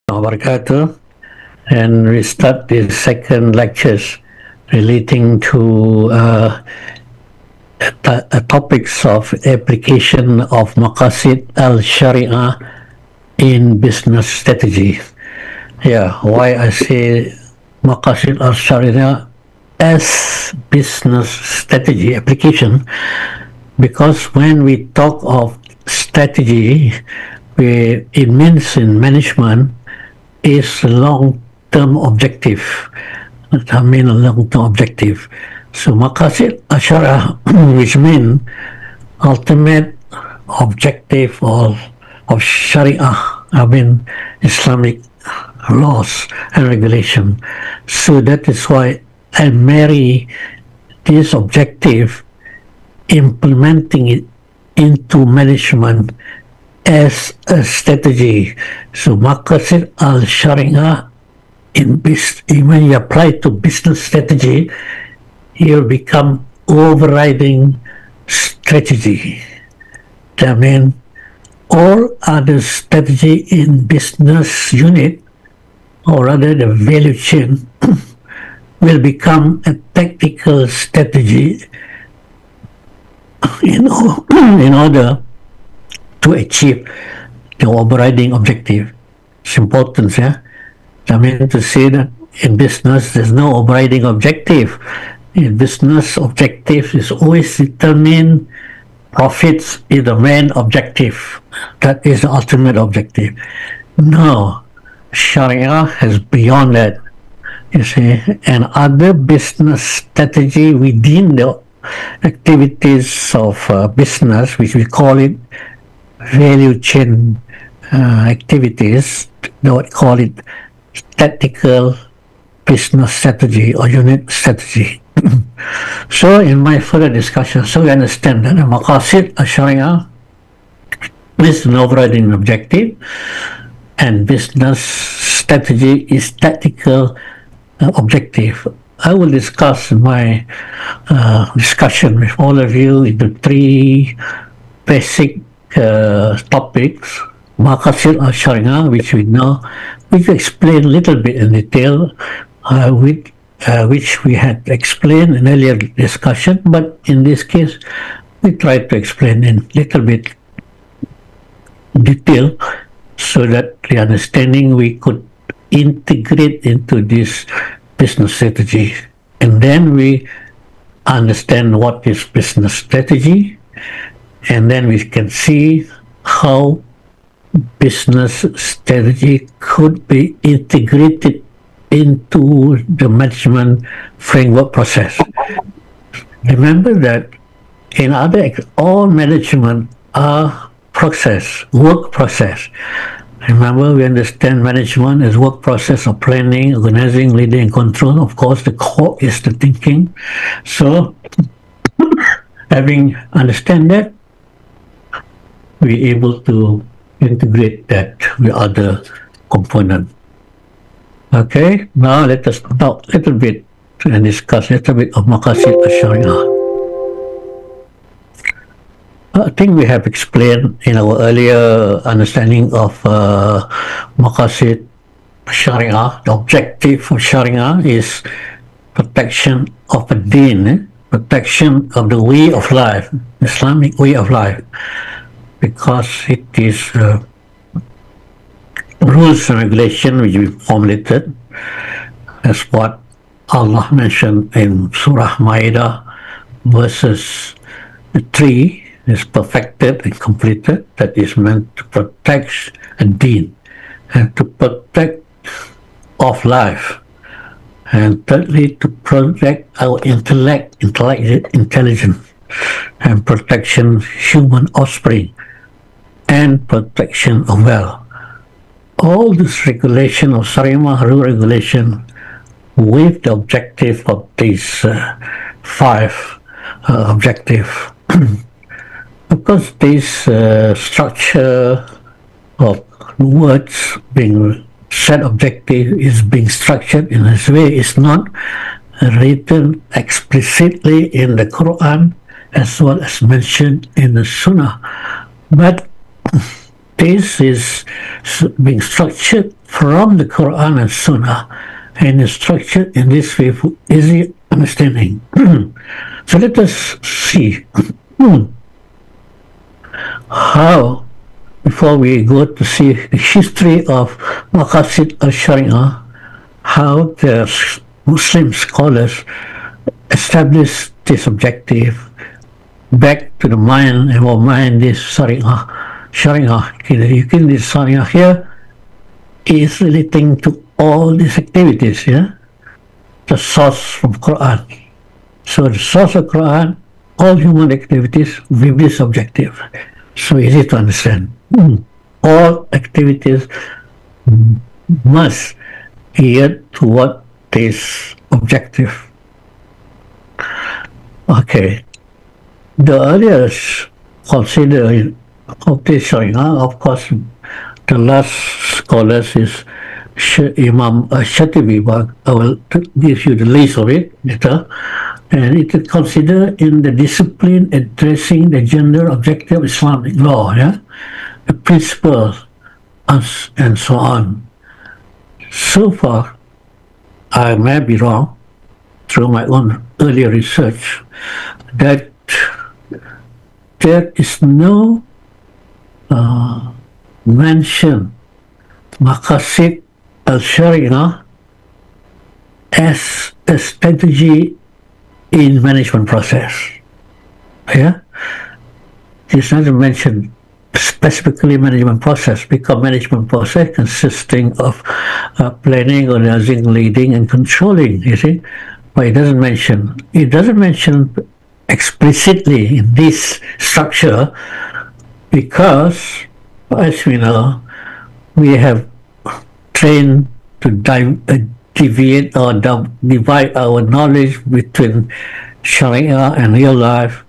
Wabarakatuh, and we start the second lectures relating to topics of application of Maqasid Al-Shariah in business strategy. Yeah, why I say Maqasid Al-Shariah as business strategy application, because when we talk of strategy, it means in management is long-term objective. I mean a long-term objective. So Maqasid Ashara, which mean ultimate objective of Sharia, I mean Islamic laws and regulation. So that is why I marry this objective, implementing it into management as a strategy. So Maqasid Al-Shariah, when you apply to business strategy, you become overriding strategy. That means all other strategy in business unit, or rather the value chain, will become a tactical strategy in order to achieve the overriding objective. It's important, yeah? I mean to say that in business there's no overriding objective. In business, objective is always determine profits is the main objective. That is the ultimate objective. No, Sharia has beyond that. You see, and other business strategy within the activities of business, which we call it value chain activities, they would call it tactical business strategy or unit strategy. So in my further discussion, so we understand that the Maqasid Al-Shariah is an overriding objective, and business strategy is tactical objective. I will discuss my discussion with all of you into three basic topics. Maqasid Al-Shariah, which we know, which we explained a little bit in detail, which we had explained in earlier discussion, but in this case, we tried to explain in little bit detail so that the understanding we could integrate into this business strategy. And then we understand what is business strategy, and then we can see how business strategy could be integrated into the management framework process. Remember that in all management are work process. Remember, we understand management as work process of planning, organizing, leading, and control. Of course, the core is the thinking. So, having understand that, we're able to integrate that with other components. Okay, now let us talk a little bit and discuss a little bit of Maqasid Al-Shariah. I think we have explained in our earlier understanding of Maqasid Sharia. The objective of Sharia is protection of the deen, protection of the way of life, Islamic way of life, because it is rules and regulation which we formulated as what Allah mentioned in Surah Ma'idah verses 3 is perfected and completed. That is meant to protect a deen and to protect of life, and thirdly to protect our intelligence, and protection human offspring, and protection of wealth. All this regulation of Sharia rule regulation with the objective of these five objectives. Of course, this structure of words being set objective is being structured in this way. It's not written explicitly in the Quran as well as mentioned in the Sunnah, but this is being structured from the Quran and Sunnah, and is structured in this way for easy understanding. So let us see how, before we go to see the history of Maqasid Al-Shariah, how the Muslim scholars established this objective back to the mind, and our mind is Shariah. You can this Shariah here is relating to all these activities, yeah? The source from Quran. So the source of Quran, all human activities with this objective. So easy to understand. All activities must gear toward this objective. Okay. The earliest consider of this Shariah, of course, the last scholars is Imam Shatibi, but I will give you the list of it later. And it is considered in the discipline addressing the gender objective of Islamic law, yeah? The principles and so on. So far, I may be wrong through my own earlier research that there is no mention Maqasid Al-Shariah as a strategy in management process. Yeah? It's not mentioned specifically management process, because management process consisting of planning, organizing, leading, and controlling, you see. But it doesn't mention explicitly in this structure, because, as we know, we have trained to deviate or divide our knowledge between Sharia and real life.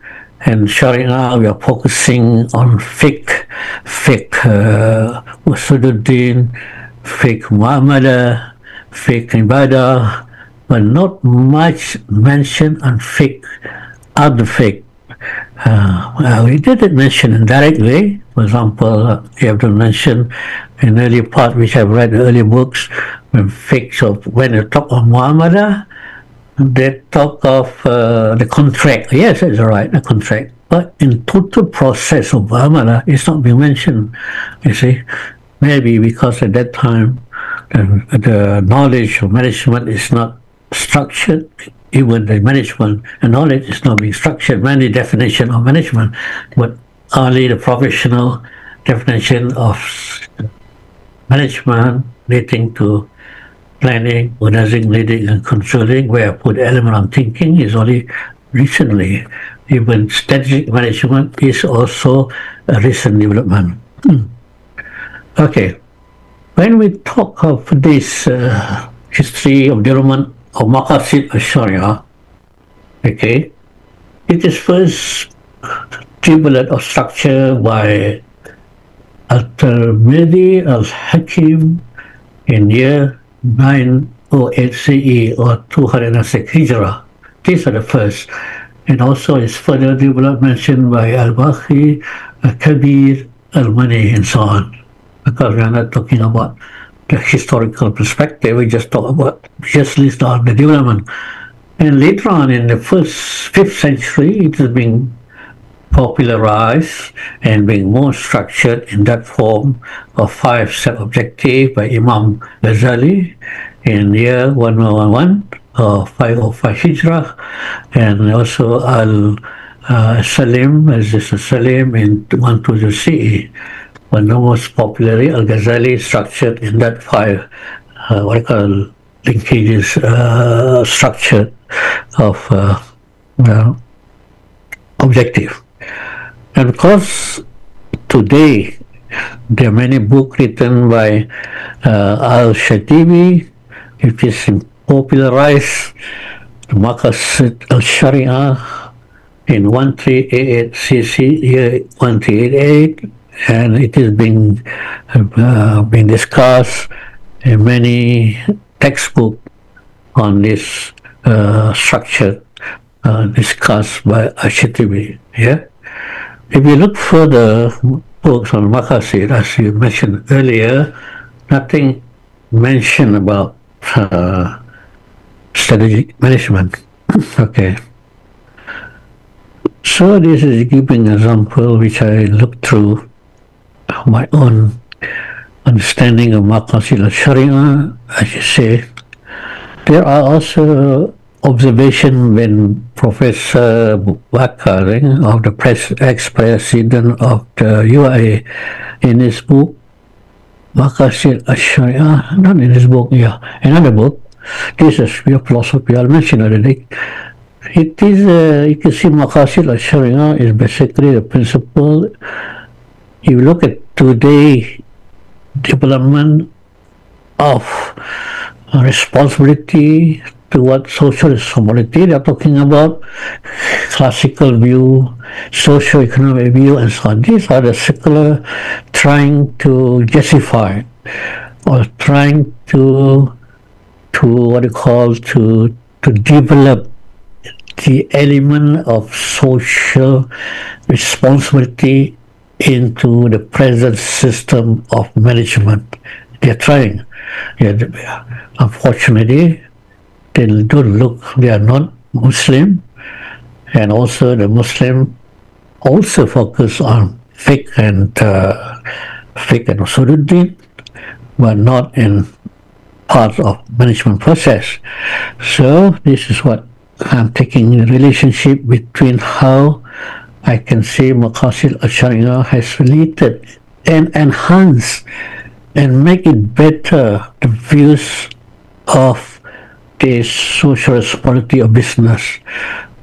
And Sharia, we are focusing on fiqh usuluddin, fiqh muamalah, fiqh ibadah, but not much mention on fiqh, other fiqh. We didn't mention indirectly. For example, you have to mention an early part which I've read in early books, when fiqh of when you talk of muamalah, they talk of the contract. Yes, that's right, the contract. But in total process of muamalah, it's not being mentioned. You see, maybe because at that time the knowledge of management is not structured. Even the management and knowledge is not being structured. Many definition of management, but only the professional definition of management relating to planning, organizing, leading, and controlling, where I put element of thinking, is only recently. Even strategic management is also a recent development. Okay, when we talk of this history of development of Maqasid Al-Shariah, okay, it is first developed or structured by Al-Tirmidhi Al-Hakim in year 908 CE or 206 Hijrah. These are the first. And also is further developed, mentioned by Al-Bakhi, Al-Kabir, Al-Mani, and so on. Because we are not talking about the historical perspective, we just talk about, just list down the development. And later on in the 5th century, it is being popularized and being more structured in that form of 5 sub-objectives by Imam Ghazali in year 1011 or 505 Hijrah, and also Al-Salim, as is Salim in 120 CE. But the most popularly, Al-Ghazali structured in that 5 what I call linkages structure of objective. And of course, today there are many books written by Al-Shatibi, which is popularized Maqasid Al-Shariah in 1388 CC, year 1388, and it is being discussed in many textbooks on this structure discussed by Al-Shatibi. Yeah. If you look further, books on Maqasid, as you mentioned earlier, nothing mentioned about strategic management. Okay. So this is giving an example which I looked through my own understanding of Maqasid Al-Shariah, as you say. There are also observations when Professor Bakar of the ex-president of the UIA in his book Maqasid Al-Shariah, not in his book, yeah, another book. This is pure philosophy. I'll mention already. It is, you can see Maqasid Al-Shariah is basically the principle. If you look at today development of responsibility toward social responsibility, they're talking about classical view, socio-economic view, and so on. These are the secular trying to justify or trying to what you call to develop the element of social responsibility into the present system of management. They're trying. Yeah, unfortunately, they don't look. They are not Muslim, and also the Muslim also focus on fiqh and usuluddin, but not in part of management process. So this is what I'm taking the relationship between how I can say Maqasid Al-Shariah has related and enhanced and make it better the views of the social responsibility of business.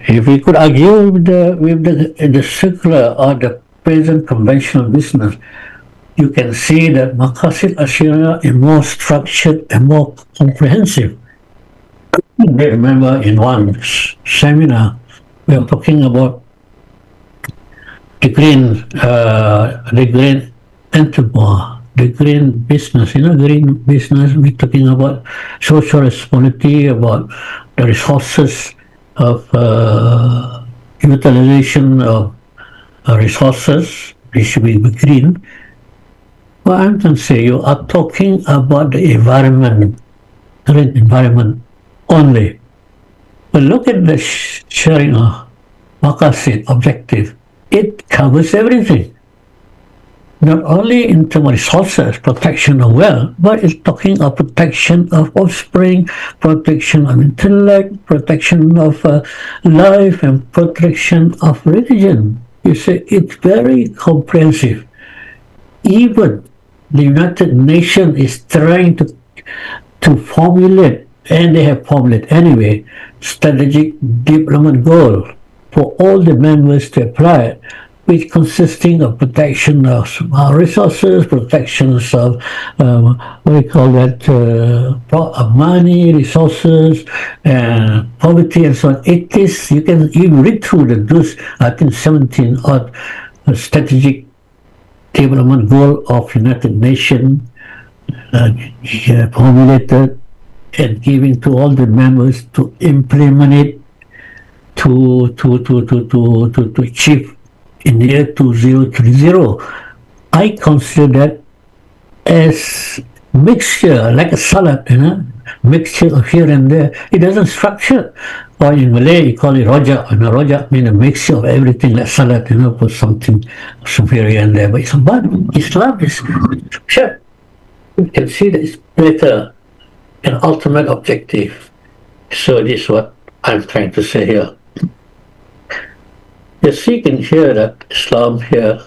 If we could argue with the secular or the present conventional business, you can see that Maqasid Al-Shariah is more structured and more comprehensive. I remember in one seminar, we were talking about the green enterprise, the green business. Green business, we're talking about social responsibility, about the resources of utilization of resources, which should be green. Well, I'm going to say you are talking about the environment, green environment only. But look at the Sharia, Maqasid, objective. It covers everything. Not only in terms of resources, protection of wealth, but it's talking of protection of offspring, protection of intellect, protection of life, and protection of religion. You see, it's very comprehensive. Even the United Nations is trying to formulate, and they have formulated anyway, strategic development goal for all the members to apply, which consisting of protection of resources, protections of what do you call that, money, resources, and poverty, and so on. It is, you can read through those, I think 17 odd strategic development goal of United Nations formulated and giving to all the members to implement it to achieve in the year 2030. I consider that as mixture, like a salad, mixture of here and there. It doesn't structure. Or in Malay, you call it rojak. Rojak means a mixture of everything, like salad, put something superior in there. But Islam is structured. You can see that it's better, an ultimate objective. So this is what I'm trying to say here. You see, you can hear that Islam here,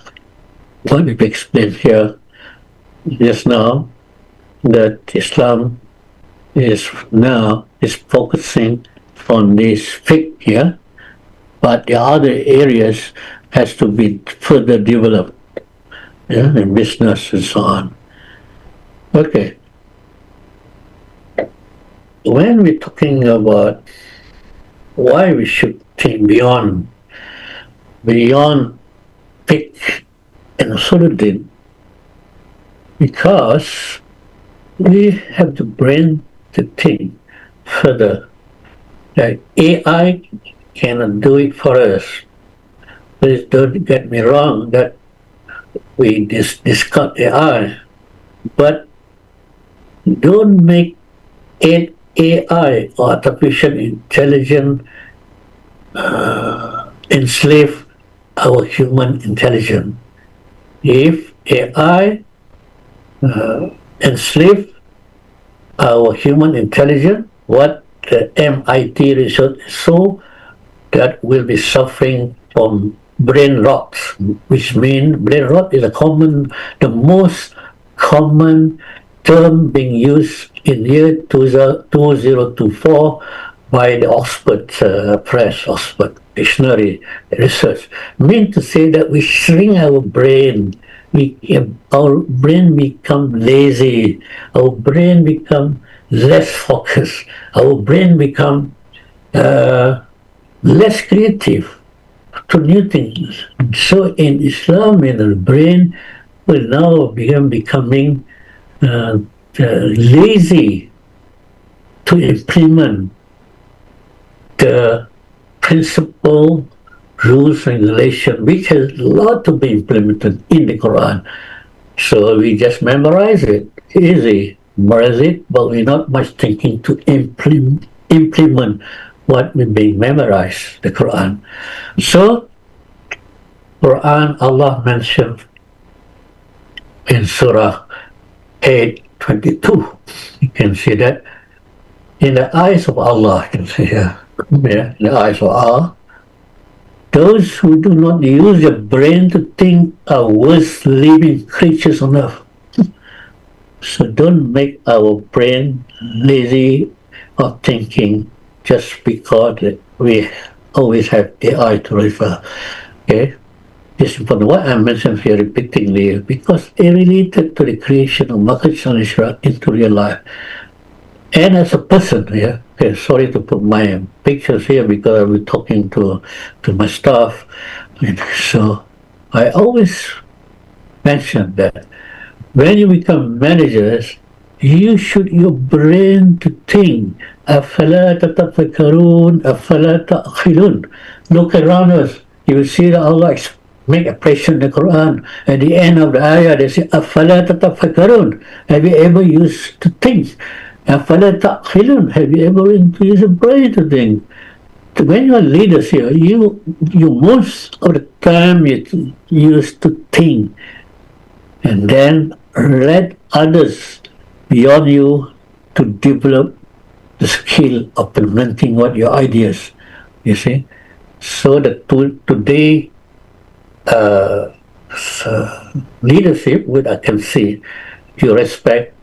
what we've explained here just now, that Islam is focusing on this fiqh here, but the other areas has to be further developed, in business and so on. Okay. When we're talking about why we should think beyond fiqh and usuluddin, because we have to bring the thing further. Like AI cannot do it for us. Please don't get me wrong that we discuss AI, but don't make it AI or artificial intelligence enslave our human intelligence. If AI enslave our human intelligence, what the MIT research show that will be suffering from brain rot, which means brain rot is the most common term being used in year 2024 by the Oxford Press, Oxford Dictionary Research. Mean to say that we shrink our brain. Our brain become lazy. Our brain become less focused. Our brain become less creative to new things. So in Islam, the brain will now begin becoming uh, lazy to implement the principle, rules, regulation, which has a lot to be implemented in the Quran. So we just memorize it, easy, memorize it, but we're not much thinking to implement what we being memorized, the Quran. So Quran, Allah mentioned in Surah 8:22. You can see that in the eyes of Allah, you can see here, yeah, in the eyes of Allah, those who do not use their brain to think are worst living creatures on earth. So don't make our brain lazy of thinking just because we always have AI to refer. Okay? It's important what I mentioned here repeatedly because it related to the creation of Maqasid Al-Shariah into real life. And as a person here, okay, sorry to put my pictures here because I'll be talking to my staff. And so I always mention that when you become managers, you should your brain to think. أَفَلَا تَتَفَكَّرُونَ أَفَلَا تَأْخِلُونَ. Look around us. You will see that Allah make a praise in the Quran. At the end of the ayah, they say, أَفَلَا تَتَفَكَّرُونَ. Have you ever used to think? أَفَلَا تَأْخِلُونَ. Have you ever used your brain to think? When you are leaders here, you most of the time you used to think and then let others beyond you to develop the skill of implementing what your ideas, you see. So that today leadership, which I can see, you respect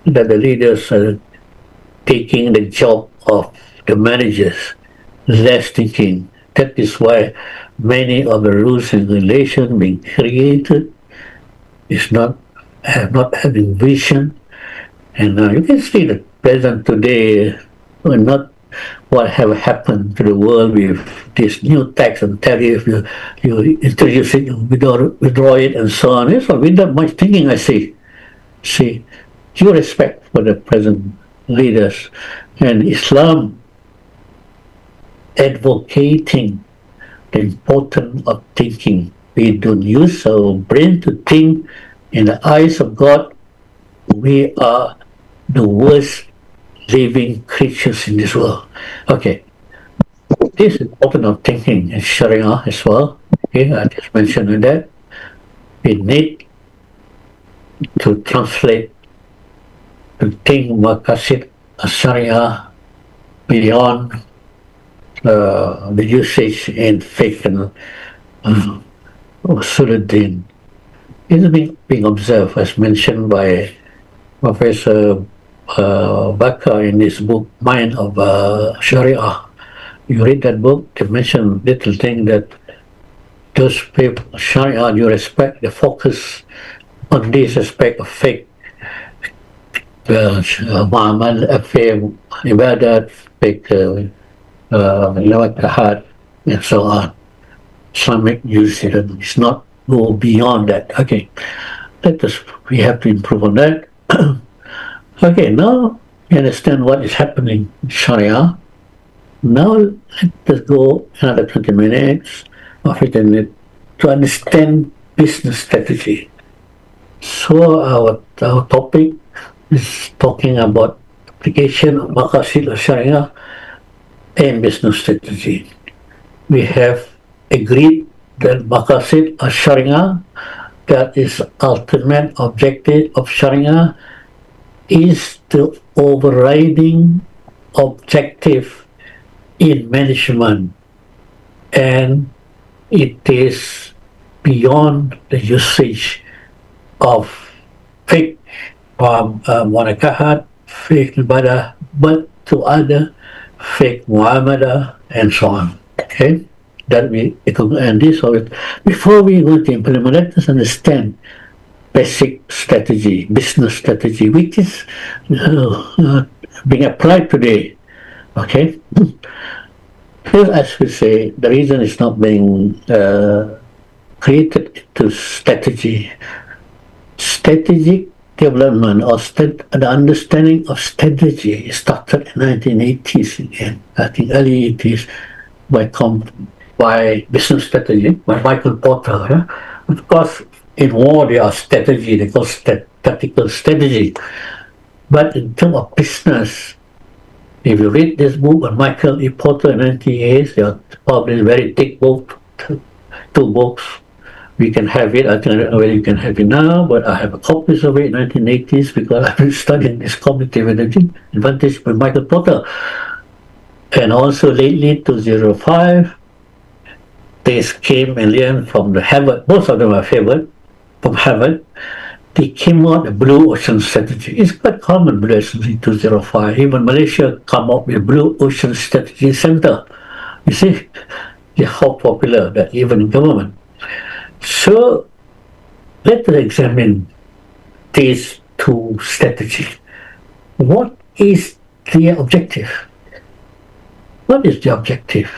that the leaders are taking the job of the managers, less thinking. That is why many of the rules and regulations being created is not having vision. And you can see that present today, not what have happened to the world with this new tax and tariff. You introduce it, you withdraw it, and so on. It's not without much thinking. I see. See, due respect for the present leaders and Islam advocating the importance of thinking. We don't use our brain to think. In the eyes of God, we are the worst living creatures in this world. Okay, this is important of thinking and Sharia as well. Okay, I just mentioned that. We need to translate to think Maqasid Al-Shariah beyond the usage in faith and Suluddin. It is being observed as mentioned by Professor Bakar in his book Mind of Sharia. You read that book, they mention little thing that those people, Sharia, you respect, the focus on this aspect of faith, Muhammad, faith, ibadat, faith, lewat heart, and so on. Islamic usage, it's not go beyond that. Okay, we have to improve on that. Okay, now you understand what is happening in Sharia. Now let us go another 20 minutes or 15 minutes to understand business strategy. So our topic is talking about application of Maqasid Al-Shariah and business strategy. We have agreed that Maqasid Al-Shariah, that is ultimate objective of Sharia, is the overriding objective in management, and it is beyond the usage of fake munakahat, fake ibadah, but to other fake muamalah and so on. Okay, that we could end this. So before we go to implement, let us understand basic strategy, business strategy, which is being applied today. Okay, here, as we say, the reason it's not being created into strategy. Strategic development or the understanding of strategy started in 1980s again. I think early 80s by business strategy by Michael Porter. Yeah? Of course, in war there are strategy, they call tactical strategy. But in terms of business, if you read this book by Michael E. Porter in 1980s, they are probably very thick book, two books. We can have it. I don't know whether you can have it now, but I have a copies of it in 1980s because I've been studying this cognitive energy advantage by Michael Porter. And also lately, 2005, this came and learned from the Harvard. Most of them are favored from Harvard. They came out a blue ocean strategy. It's quite common, blue ocean in 2005. Even Malaysia come up with blue ocean strategy center. You see, how popular that even in government. So let us examine these two strategies. What is the objective? What is the objective?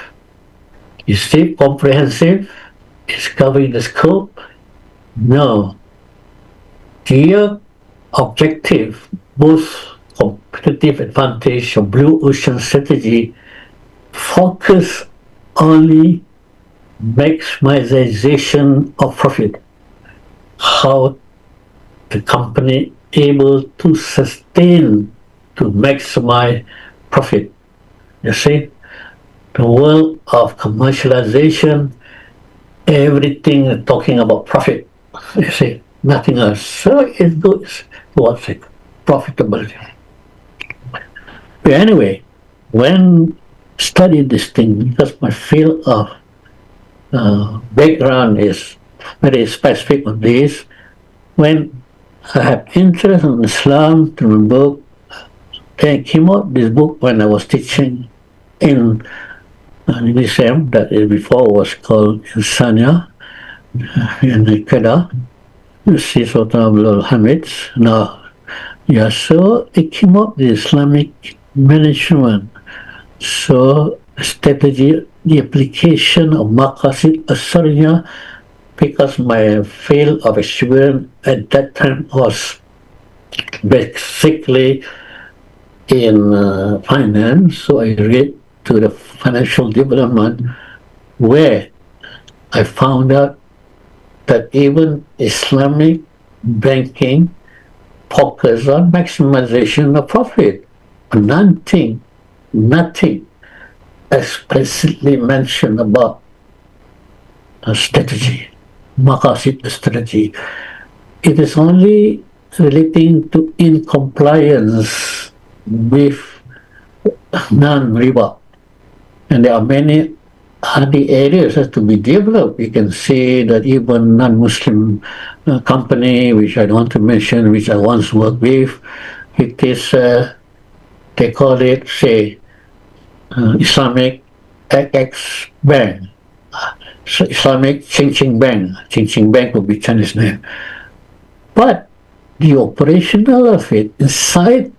Is it comprehensive? Is covering the scope? No. The objective, both competitive advantage of blue ocean strategy, focus only maximization of profit. How the company able to sustain, to maximize profit. You see, the world of commercialization, everything talking about profit. You see, nothing else. So it goes towards it, profitability. But anyway, when studying this thing, because my field of background is very specific on this, when I have interest in Islam through a book, then came out this book when I was teaching in IIIT, that before was called Insania, in Kedah. You see Sultan Abdul Hamid. Now, yeah, so it came out the Islamic management. So strategy, the application of Maqasid Al-Shariah, because my field of experience at that time was basically in finance, so I read to the financial development, where I found out that even Islamic banking focus on maximization of profit. Nothing explicitly mentioned about a strategy, Maqasid strategy. It is only relating to in-compliance with non-riba. And there are many other areas that to be developed. You can see that even non-Muslim company, which I don't want to mention, which I once worked with, it is, they call it, say, Islamic XX Bank. So Islamic Ching Bank. Ching Bank would be Chinese name. But the operational of it inside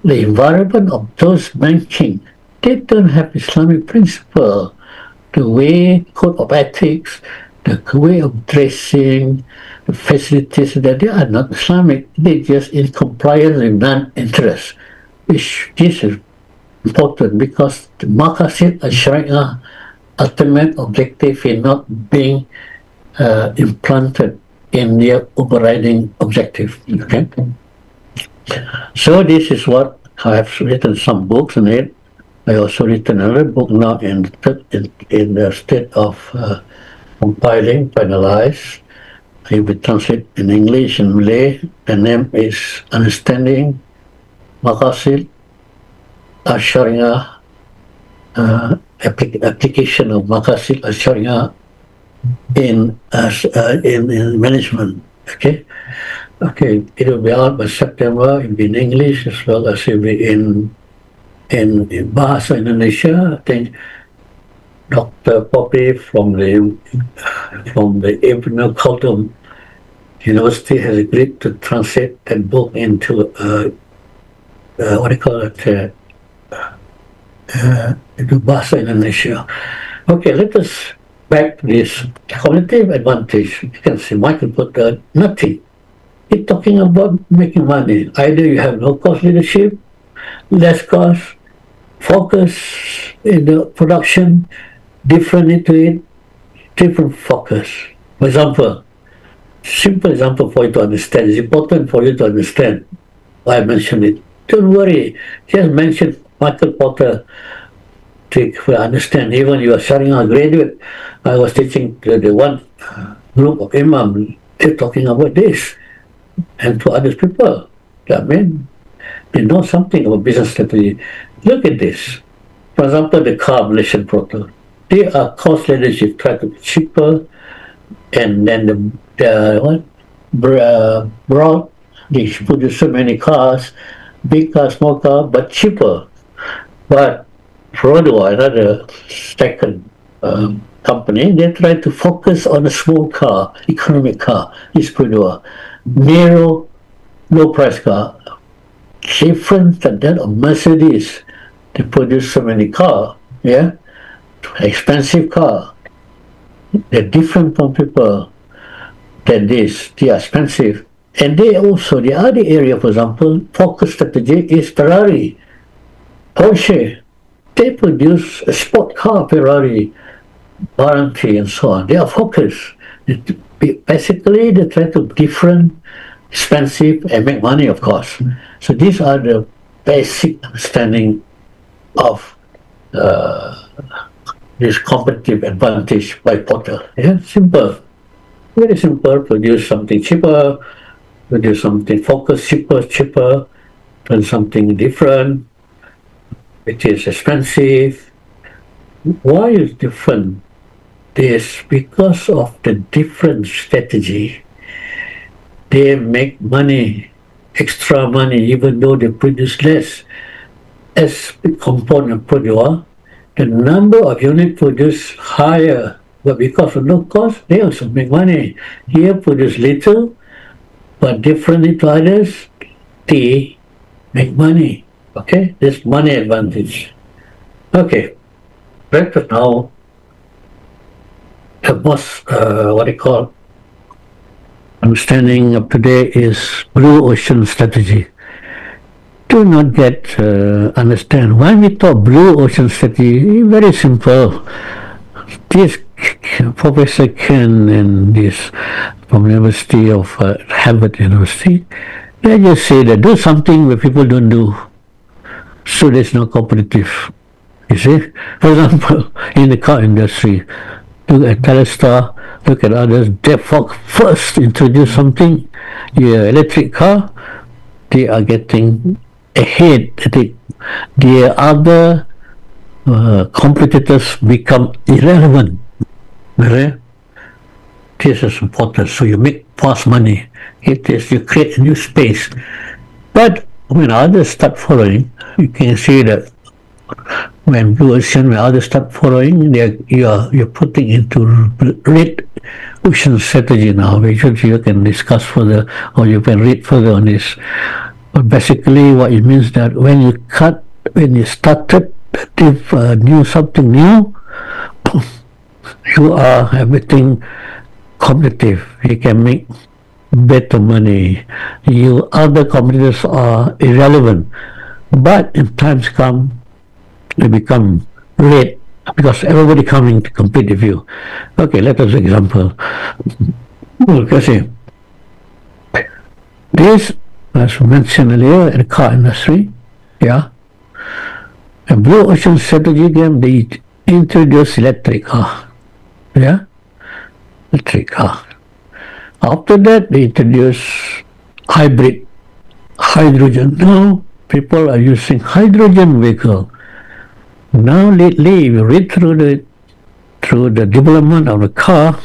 the environment of those banking, they don't have Islamic principle. The way, code of ethics, the way of dressing, the facilities, that they are not Islamic. They just in compliance with non-interest. Which this is important because the Maqasid Al-Shariah ultimate objective is not being implanted in their overriding objective. Okay, so this is what I have written some books on it. I also written another book now in the state of compiling, finalized. It will be translated in English and Malay. The name is Understanding Maqasid Al-Shariah, application of Maqasid Al-Shariah in management. Okay, okay. It will be out by September. It will be in English as well as it will be in Bahasa Indonesia. I think Dr. Poppy from the Ibn Khaldun University has agreed to translate that book into what do you call it? Into Bahasa Indonesia. Okay, let us back to this cognitive advantage. You can see Michael put nothing. He's talking about making money. Either you have no cost leadership, less cost, focus in the production, different into it, different focus. For example, simple example for you to understand. It's important for you to understand why I mentioned it. Don't worry, just mention Michael Porter to understand. Even you are sharing a graduate, I was teaching the one group of imam, they're talking about this, and to other people. I mean, they know something about business strategy. Look at this. For example, the car Malaysian Porter. They are cost leadership, try to be cheaper, and then broad, they produce so many cars, big car, small car, but cheaper. But Frodo, another second company, they try to focus on a small car, economic car, is Frodo. Narrow, low price car. Different than that of Mercedes. They produce so many cars, yeah? Expensive car. They're different from people than this. They are expensive. And they also, the other area, for example, focus strategy is Ferrari, Porsche. They produce a sport car, Ferrari, warranty and so on. They are focused. Basically, they try to be different, expensive, and make money, of course. So these are the basic understanding of this competitive advantage by Porter. Yeah, simple. Very simple. Produce something cheaper, produce something focused, cheaper, and something different, which is expensive. Why is different? This because of the different strategy. They make money, extra money, even though they produce less. As the component producer, the number of units produced higher, but because of no cost, they also make money. Here produce little, but differently to others, they make money. Okay, this money advantage. Okay, back to now. The most, what do you call, understanding of today is blue ocean strategy. Do not get understand why we talk blue ocean strategy. Very simple. This Professor Ken and this from University of Harvard University, they just say that do something where people don't do, so there's no competitive. You see, for example, in the car industry, look at Telestar, look at others. They first introduce something, yeah, electric car. They are getting ahead. The other competitors become irrelevant. Okay? This is important. So you make fast money. It is, you create a new space. But when others start following, you can see that when blue ocean, when others start following, you're putting into red ocean strategy now, which you can discuss further or you can read further on this. But basically, what it means that when you started something new, you are everything competitive. You can make better money. You other competitors are irrelevant. But in times come, they become red because everybody coming to compete with you. Okay, let us example. Okay, This, as mentioned earlier, in the car industry, yeah, a blue ocean strategy game, they introduced electric car, yeah, electric car. After that, they introduced hybrid, hydrogen. Now people are using hydrogen vehicle. Now lately, if you read through the development of the car,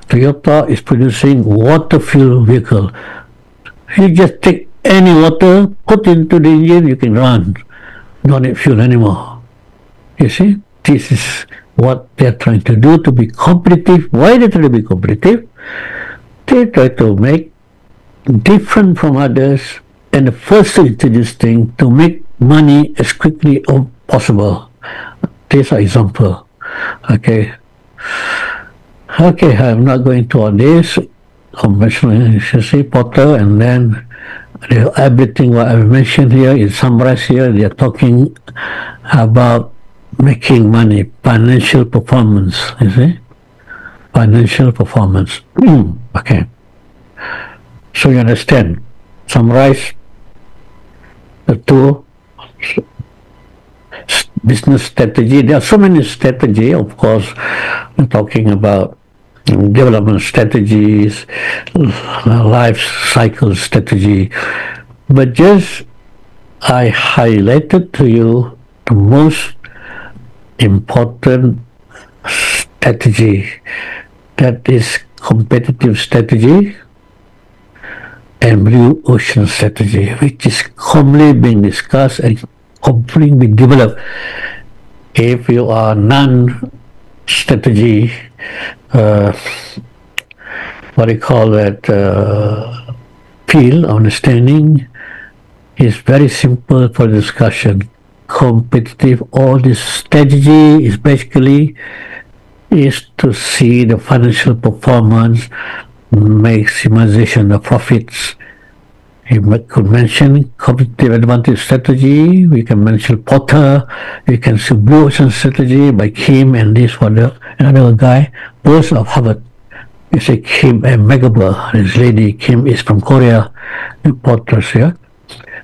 Toyota is producing water fuel vehicle. You just take any water, put into the engine, you can run. Don't need fuel anymore. You see, this is what they're trying to do to be competitive. Why they try to be competitive? They try to make different from others, and the first to introduce thing to make money as quickly as possible. These are example. Okay. Okay, I'm not going to all this conventional efficiency, Potter, and then everything what I mentioned here is summarized here. They are talking about making money, financial performance, you see? Financial performance. Okay. So you understand. Summarize the two business strategy. There are so many strategy, of course. We're talking about development strategies, life cycle strategy. But just I highlighted to you the most important strategy, that is competitive strategy and blue ocean strategy, which is commonly being discussed and commonly being developed. If you are non-strategy, what do you call that, field understanding, is very simple for discussion. Competitive, all this strategy is basically is to see the financial performance, maximization of profits. You could mention competitive advantage strategy. We can mention Potter. We can see Blue Ocean strategy by Kim and this one, another guy, both of Harvard. You say Kim and Megabur. This lady Kim is from Korea. And Potter's here.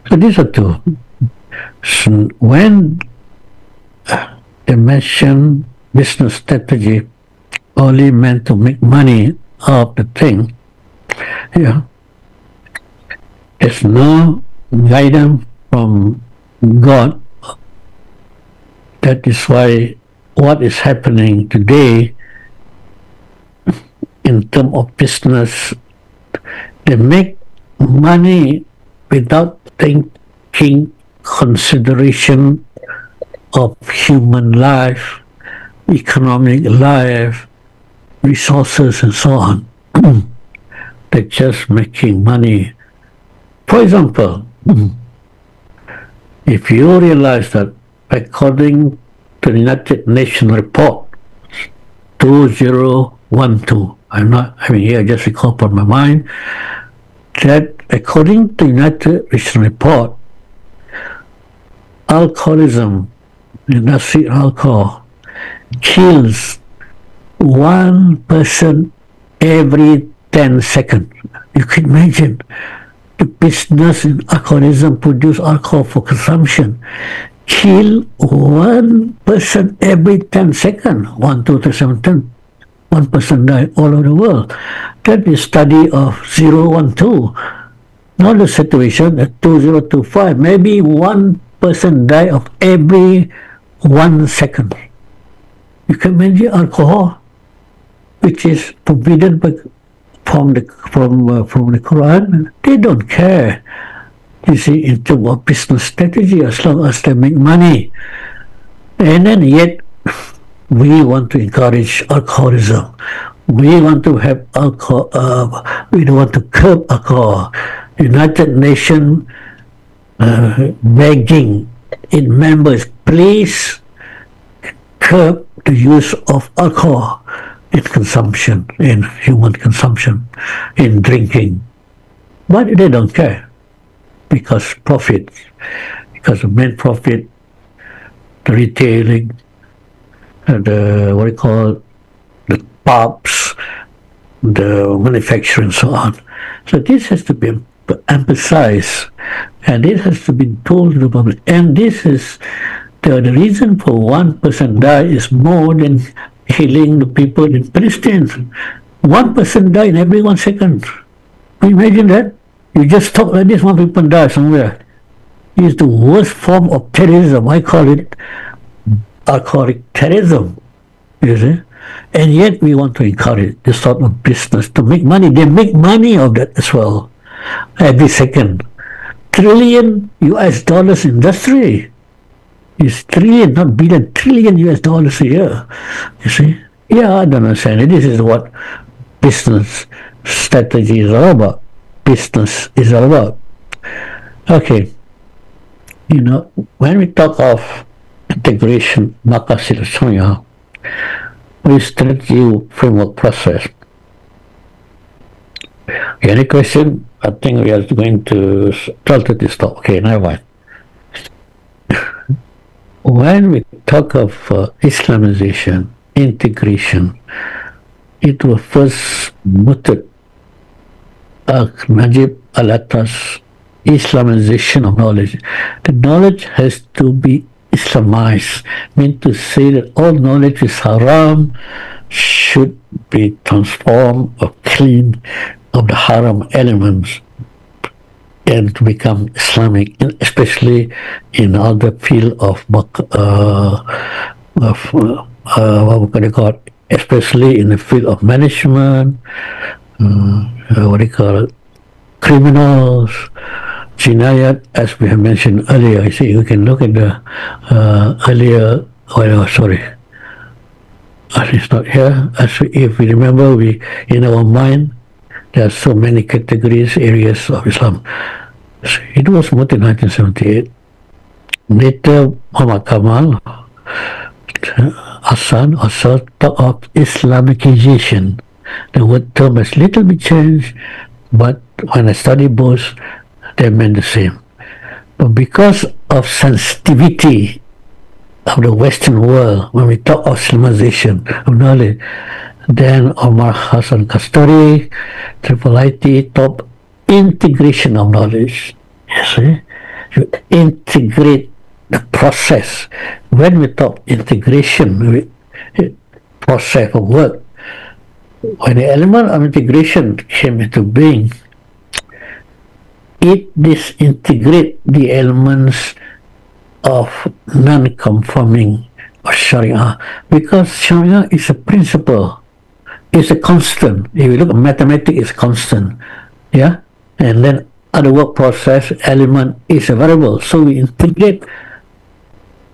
So these are two. So when they mention business strategy only meant to make money of the thing, yeah, there's no guidance from God. That is why what is happening today in terms of business, they make money without taking consideration of human life, economic life, resources, and so on. They're just making money. For example, if you realize that according to the United Nations report 2012, I'm not having here, just recall from my mind, that according to the United Nations report, alcoholism, industry alcohol, kills one person every 10 seconds. You can imagine the business in alcoholism produce alcohol for consumption. Kill one person every 10 seconds. 1, 2, 3, 7, 10. One person died all over the world. That is study of 012. Not the situation at 2025. Maybe one person die of every 1 second. You can imagine alcohol, which is forbidden from the Quran. They don't care. You see, in terms of business strategy, as long as they make money. And then yet, we want to encourage alcoholism. We want to have alcohol. We don't want to curb alcohol. United Nations begging its members, please curb the use of alcohol in consumption, in human consumption, in drinking. But they don't care because profit, because the main profit, the retailing, the what do you call the pubs, the manufacturing, and so on. So this has to be emphasize, and it has to be told to the public. And this is the reason for one person die is more than healing the people in Palestine. One person die in every 1 second. Can you imagine that? You just talk like this, one people die somewhere. It's the worst form of terrorism. I call it terrorism. You see? And yet we want to encourage this sort of business to make money. They make money of that as well. Every second. Trillion US dollars industry. It's trillion, not billion, trillion US dollars a year. You see? Yeah, I don't understand. This is what business strategy is all about. Business is all about. Okay. You know, when we talk of integration, Maqasid Al-Shariah, we strategy framework process. Any question? I think we are going to try to stop. Okay, never mind. When we talk of Islamization, integration, it was first mooted Najib Al-Atta's Islamization of knowledge. The knowledge has to be Islamized, mean to say that all knowledge is haram, should be transformed or cleaned of the haram elements and to become Islamic, especially in other field of what we call it, especially in the field of management, what do you call it, criminals, jinayat, as we have mentioned earlier. You see, you can look at the earlier, it's not here. If we remember, in our mind, there are so many categories, areas of Islam. So it was moved in 1978. Later, Muhammad Kamal Hassan also talked of Islamicization. The word term has little bit changed, but when I study both, they meant the same. But because of sensitivity of the Western world, when we talk of Islamization of knowledge, then Omar Hassan Kasturi, IIIT, top integration of knowledge. You see, you integrate the process. When we talk integration, process of work, when the element of integration came into being, it disintegrate the elements of non-conforming of Sharia, because Sharia is a principle, it's a constant. If you look at mathematics, it's constant, yeah, and then other work process element is a variable. So we integrate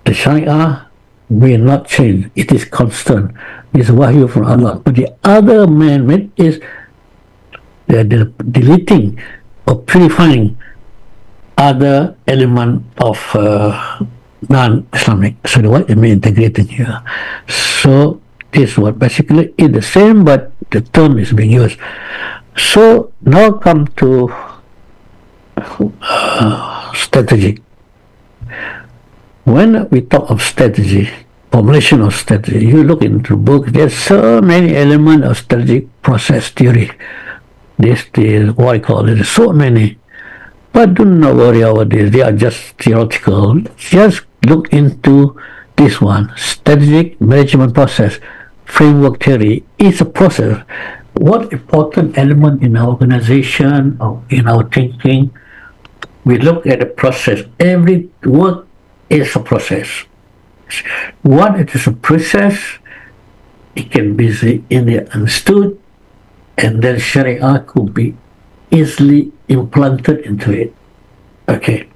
the Sharia, will not change. It is constant. It's wahyu from Allah. But the other man-made is the deleting or purifying other element of non-Islamic. So the what it means integrating here. So this what basically is the same, but the term is being used. So now come to strategy. When we talk of strategy, formulation of strategy, you look into the book, there's so many elements of strategic process theory. This is what I call it, so many. But do not worry about this, they are just theoretical. Just look into this one, strategic management process, framework theory is a process. What important element in our organization or in our thinking, we look at the process. Every work is a process. What it is a process, it can be easily understood, and then Sharia could be easily implanted into it. Okay.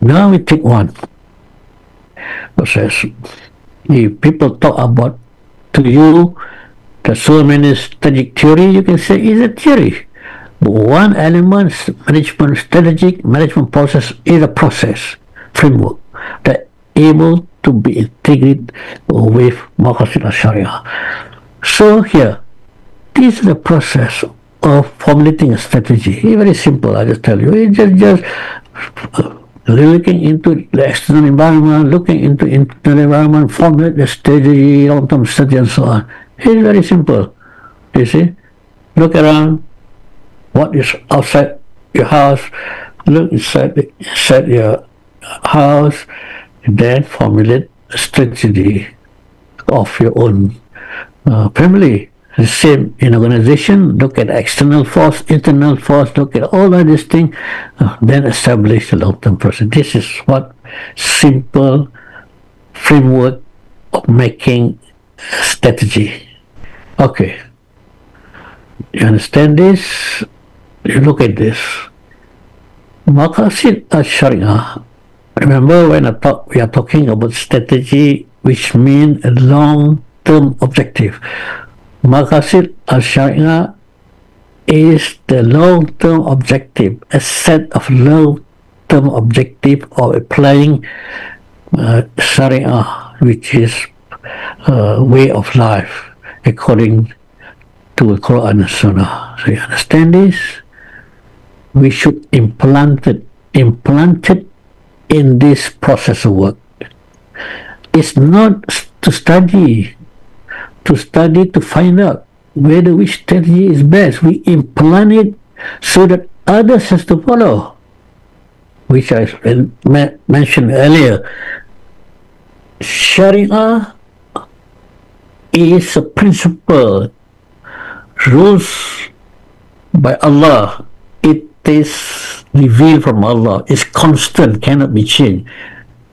Now we take one process. If people talk about to you, there's so many strategic theory, you can say it's a theory. But one element, management, strategic management process is a process, framework that able to be integrated with Maqasid Al-Shariah. So here, this is the process of formulating a strategy. It's very simple, I just tell you. It's just looking into the external environment, looking into internal environment, formulate the strategy, long-term strategy, and so on. It's very simple. You see, look around, what is outside your house, look inside your house, and then formulate a strategy of your own family. The same in organization, look at external force, internal force, look at all of these things, then establish a long-term process. This is what simple framework of making strategy. Okay, you understand this? You look at this. Maqasid Al-Shariah. Remember when we are talking about strategy, which means a long-term objective. Maqasid Al-Shariah is the long-term objective, a set of long-term objective of applying Sharia, which is way of life according to the Quran and Sunnah. So you understand this? We should implant it in this process of work. It's not to study to find out whether which strategy is best. We implant it so that others has to follow, which I mentioned earlier. Sharia is a principle, rules by Allah. It is revealed from Allah. It's constant, cannot be changed.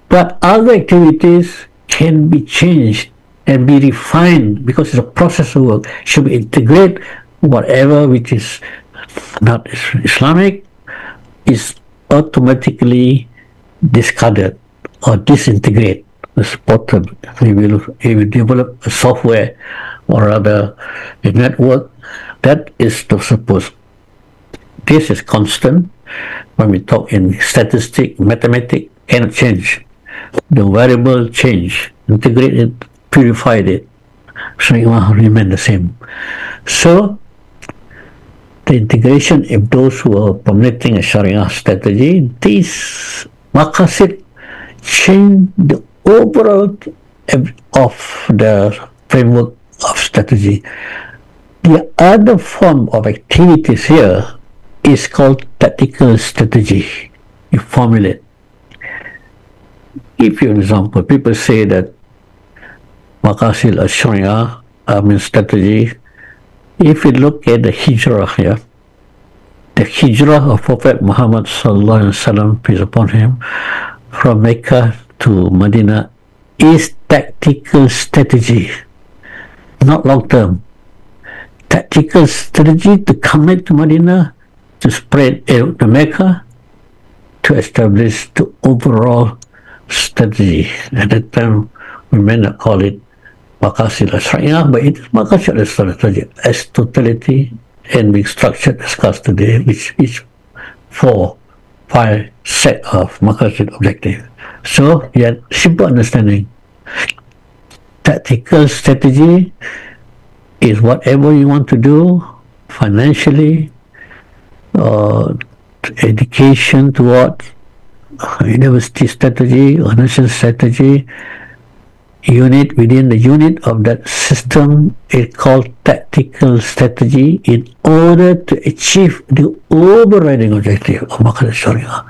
But other activities can be changed and be refined because it's a process of work. Should we integrate whatever which is not Islamic is automatically discarded or disintegrate. It's important. If you develop a software or rather a network, that is not supposed. This is constant. When we talk in statistics, mathematics, cannot change. The variable change, integrate it, purify it, so it will remain the same. So the integration of those who are promoting a Sharia strategy, these maqasid change the overall of the framework of strategy. The other form of activities here is called tactical strategy. You formulate. Give you an example. People say that Maqasid Al-Shariah, means strategy. If you look at the hijrah here, the hijrah of Prophet Muhammad sallallahu alaihi wasallam, peace upon him, from Mecca to Medina is tactical strategy, not long term. Tactical strategy to connect to Medina, to spread to Mecca, to establish the overall strategy. At that time, we may not call it Maqasid Al-Shariah, but it is Maqasid Al-Shariah as totality and being structured, discussed today, which is 4-5 set of Maqasid objective. So, yeah, simple understanding. Tactical strategy is whatever you want to do financially, education toward university strategy, or national strategy, unit within the unit of that system is called tactical strategy in order to achieve the overriding objective of Maqasid Al-Shariah.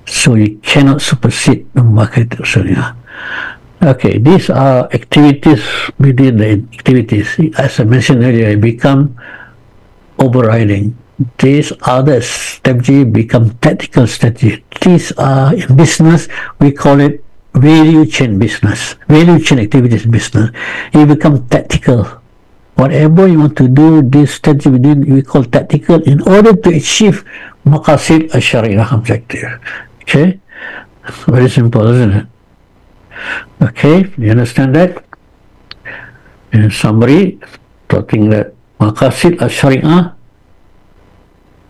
So you cannot supersede the Maqasid Al-Shariah. Okay, these are activities within the activities. As I mentioned earlier, become overriding. These other strategy become tactical strategy. These are in business, we call it value chain business, value chain activities business. It become tactical. Whatever you want to do, this strategy we call tactical in order to achieve Maqasid Al-Shariah objective. Okay, very simple, isn't it? Okay, you understand that? In summary, talking that Maqasid Al-Shariah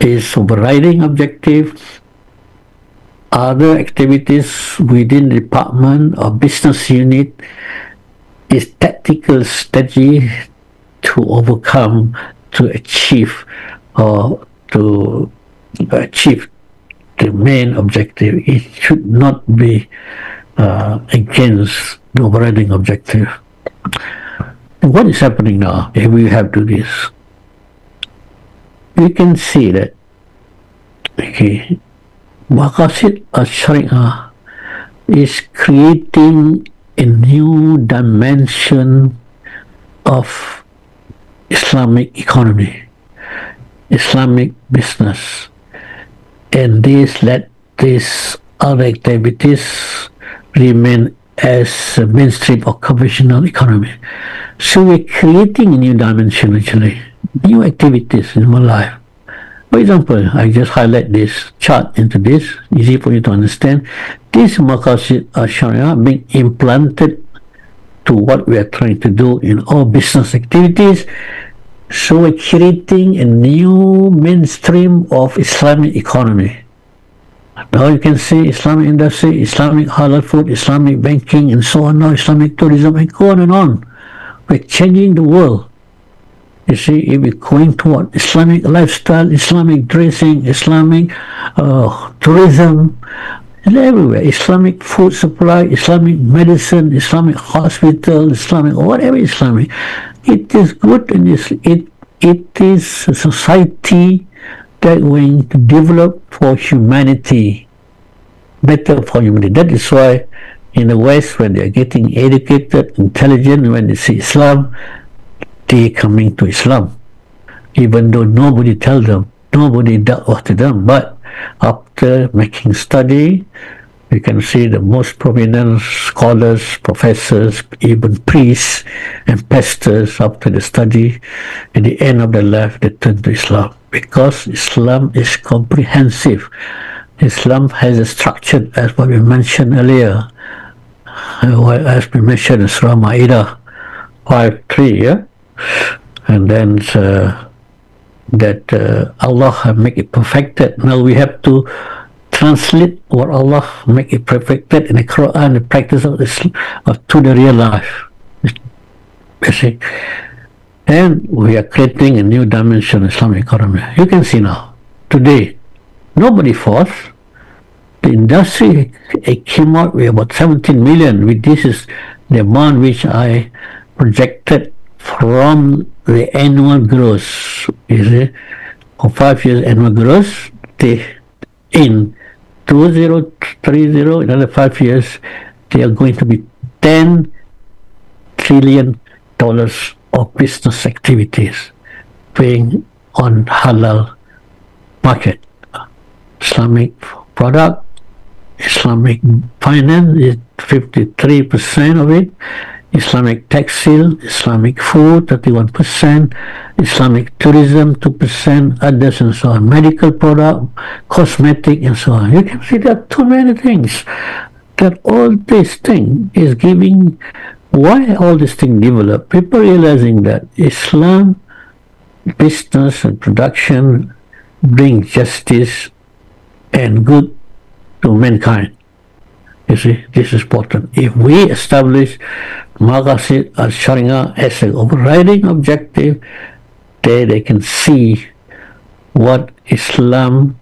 is overriding objective. Other activities within the department or business unit is tactical strategy to overcome, to achieve, or to achieve the main objective. It should not be against the overriding objective. And what is happening now if we have to do this? We can see that Okay. Maqasid Al-Shariah is creating a new dimension of Islamic economy, Islamic business, and this let these other activities remain as a mainstream of conventional economy. So we're creating a new dimension actually, new activities in my life. For example, I just highlight this chart into this, easy for you to understand. This Maqasid Al-Shariah being implanted to what we are trying to do in all business activities. So we're creating a new mainstream of Islamic economy. Now you can see Islamic industry, Islamic halal food, Islamic banking, and so on. Now Islamic tourism, and go on and on. We're changing the world. You see, if we're going toward Islamic lifestyle, Islamic dressing, Islamic tourism, and everywhere. Islamic food supply, Islamic medicine, Islamic hospital, Islamic whatever Islamic. It is good and it is a society that going to develop for humanity, better for humanity. That is why in the West, when they are getting educated, intelligent, when they see Islam, they coming to Islam, even though nobody tell them, nobody da'wah to them. But after making study, you can see the most prominent scholars, professors, even priests and pastors, after the study, at the end of their life, they turn to Islam. Because Islam is comprehensive. Islam has a structure, as what we mentioned earlier, as we mentioned in Surah Ma'idah 5:3, yeah? And then that Allah have make it perfected. Now we have to translate what Allah make it perfected in the Quran, the practice of Islam, to the real life. You see, and we are creating a new dimension of Islamic economy. You can see now, today, nobody forced. The industry it came out with about 17 million. With this is the amount which I projected from the annual gross. You see, for 5 years annual gross, in 2030, another 5 years, they are going to be $10 trillion of business activities being on halal market. Islamic product, Islamic finance is 53% of it. Islamic textile, Islamic food 31%, Islamic tourism 2%, others and so on, medical product, cosmetic and so on. You can see there are too many things. That all this thing is giving, why all this thing develop? People realizing that Islam, business and production bring justice and good to mankind. You see, this is important. If we establish Maqasid Al-Shariah as an overriding objective, then they can see what Islam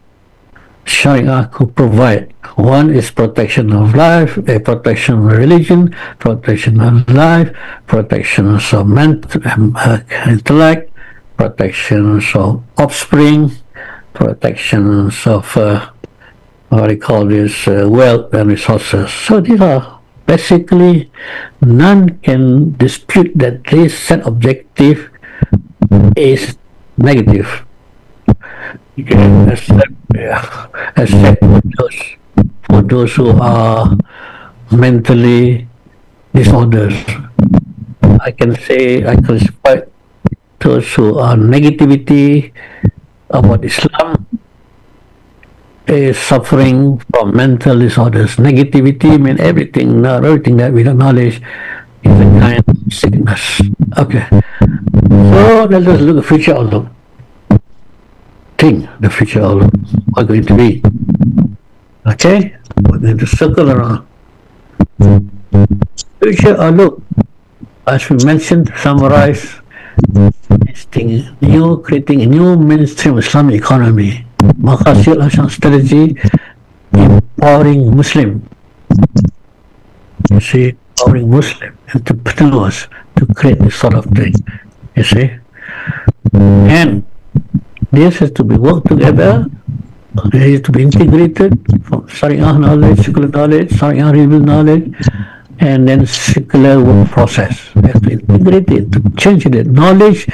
Sharia could provide. One is protection of life, a protection of religion, protection of life, protection of intellect, protection of offspring, protection of what I call this wealth and resources. So these are basically, none can dispute that this set objective is negative. Okay, except for those who are mentally disordered. I can say, I classify those who are negativity about Islam is suffering from mental disorders. Negativity means everything, not everything that we don't knowledge is a kind of sickness. Okay. So let us look at future outlook. Think the future outlook. What's going to be? Okay? We're going to circle around. Future outlook, as we mentioned, summarize this thing, creating a new mainstream Islamic economy. Maqasid Al-Shariah strategy, empowering Muslim. You see, empowering Muslim entrepreneurs to create this sort of thing. You see, and this has to be worked together It needs to be integrated from Shariah knowledge, secular knowledge, Shariah real knowledge, and then secular work process. We have to integrate it, to change it. Knowledge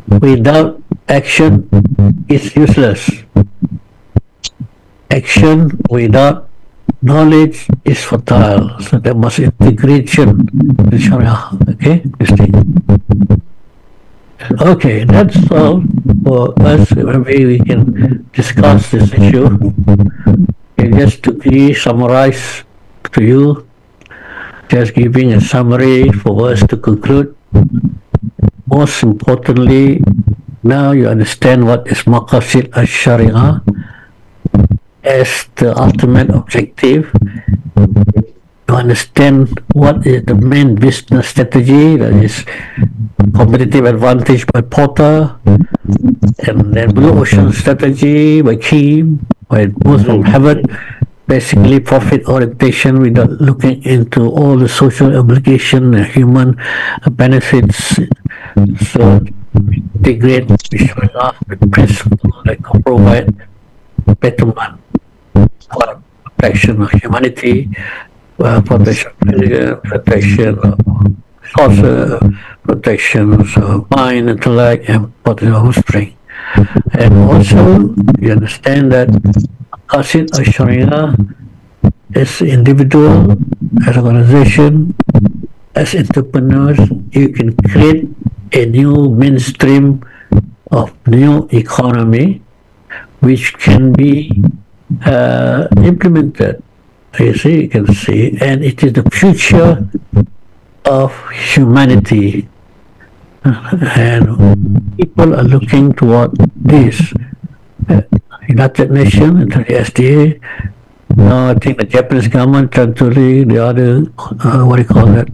without action is useless. Action without knowledge is fertile. So there must integration with Sharia. Okay, okay, that's all for us. Maybe we can discuss this issue. Okay, just to be summarize to you, just giving a summary for us to conclude. Most importantly, now you understand what is Maqasid Al-Shariah as the ultimate objective. You understand what is the main business strategy, that is competitive advantage by Porter, and then blue ocean strategy by Kim, by both from Harvard, basically profit orientation without looking into all the social obligation and human benefits. So integrate with principles that can provide betterment for protection of humanity, protection of religion, protection of culture, protection of mind, intellect, and protection of offspring. And also, you understand that Qasid Al-Shariah as individual, as organization, as entrepreneurs, you can create a new mainstream of new economy which can be implemented. You can see, and it is the future of humanity. And people are looking toward this. United Nations, the SDA. Now I think the Japanese government trying to lead the other, what do you call that?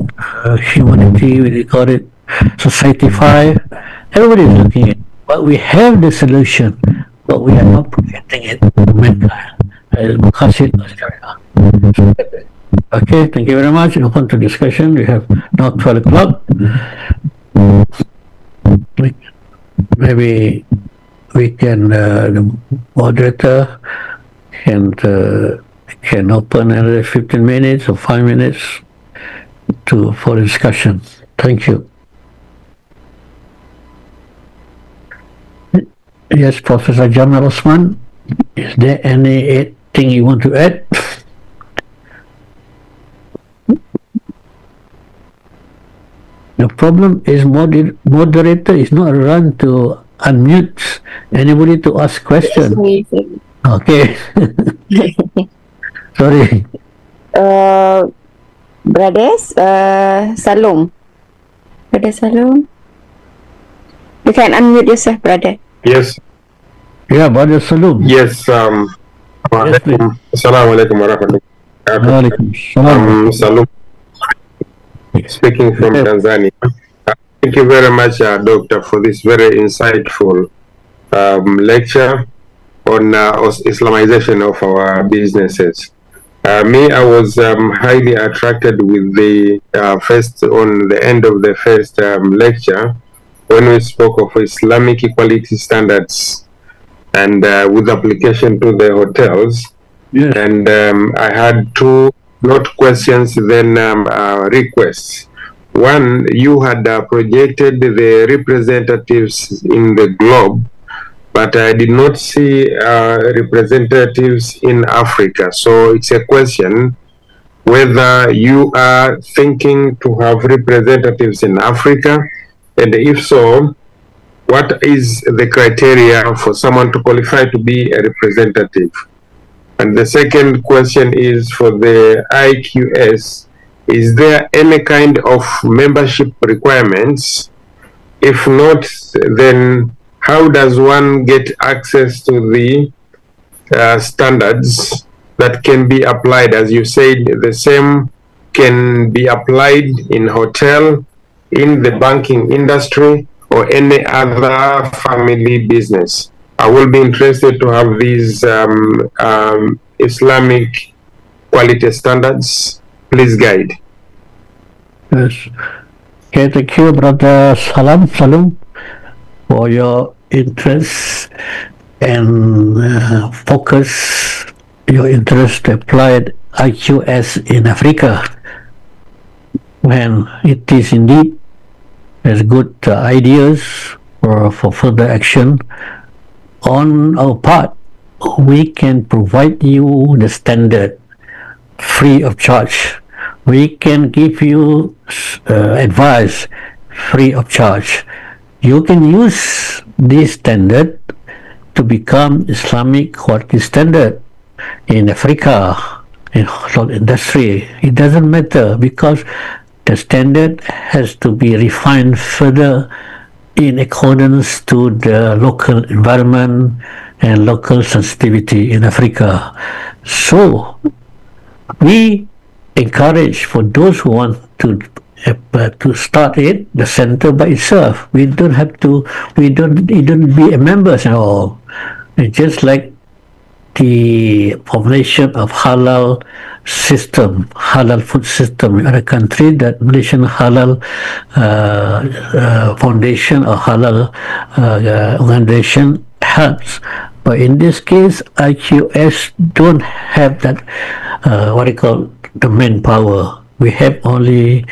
Humanity, what do you call it? Society 5. Everybody is looking at it. But we have the solution, but we are not presenting it to mankind. Maqasid Al-Shariah. Okay, thank you very much. Open to discussion. We have now 12 o'clock. Maybe we can, the moderator can open another 15 minutes or 5 minutes for discussion. Thank you. Yes, Professor Jamal Osman, is there anything you want to add? The problem is moderator is not run to unmute anybody to ask questions. Okay. Sorry. Brothers, Salom. Brother Salom. You can unmute yourself, brother. Yes. Yeah, Brother Salom. Yes. Assalamualaikum warahmatullahi wabarakatuh. Salom. Speaking from Tanzania. Thank you very much, Doctor, for this very insightful lecture on Islamization of our businesses. I was highly attracted with the on the end of the first lecture when we spoke of Islamic equality standards and with application to the hotels. Yes. And I had two, not questions, then requests. One, you had projected the representatives in the globe, but I did not see representatives in Africa. So it's a question whether you are thinking to have representatives in Africa, and if so, what is the criteria for someone to qualify to be a representative? And the second question is for the IQS. Is there any kind of membership requirements? If not, then how does one get access to the standards that can be applied? As you said, the same can be applied in hotel, in the banking industry, or any other family business. I will be interested to have these Islamic quality standards. Please guide. Yes. Okay, thank you, Brother Salom, for your interest and focus your interest to apply IQS in Africa, when it is indeed has good ideas for further action on our part, we can provide you the standard free of charge. We can give you advice free of charge. You can use this standard to become Islamic quality standard in Africa, in whole industry. It doesn't matter, because the standard has to be refined further in accordance to the local environment and local sensitivity in Africa. So we encourage for those who want to start it, the center by itself. We don't have to. We don't. You don't be a members at all. It's just like the formulation of halal system, halal food system in other country, that Malaysian halal foundation or halal organization helps. But in this case, IQS don't have that what you call the manpower. We have only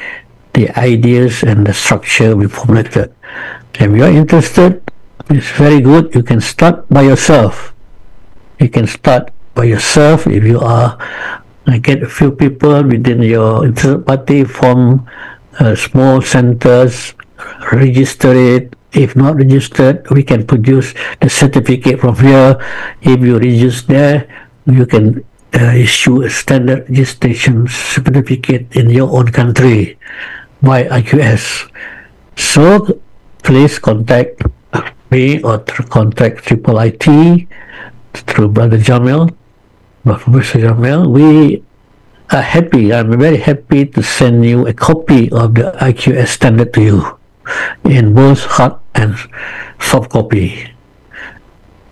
the ideas and the structure we formulated. If you are interested, it's very good. You can start by yourself. You can start by yourself. If you are get a few people within your interested party, form small centers, register it. If not registered, we can produce the certificate from here. If you register there, you can issue a standard registration certificate in your own country by IQS. So please contact me or contact IIIT through Brother Jamil, Professor Jamil. We are happy. I'm very happy to send you a copy of the IQS standard to you in both hard and soft copy.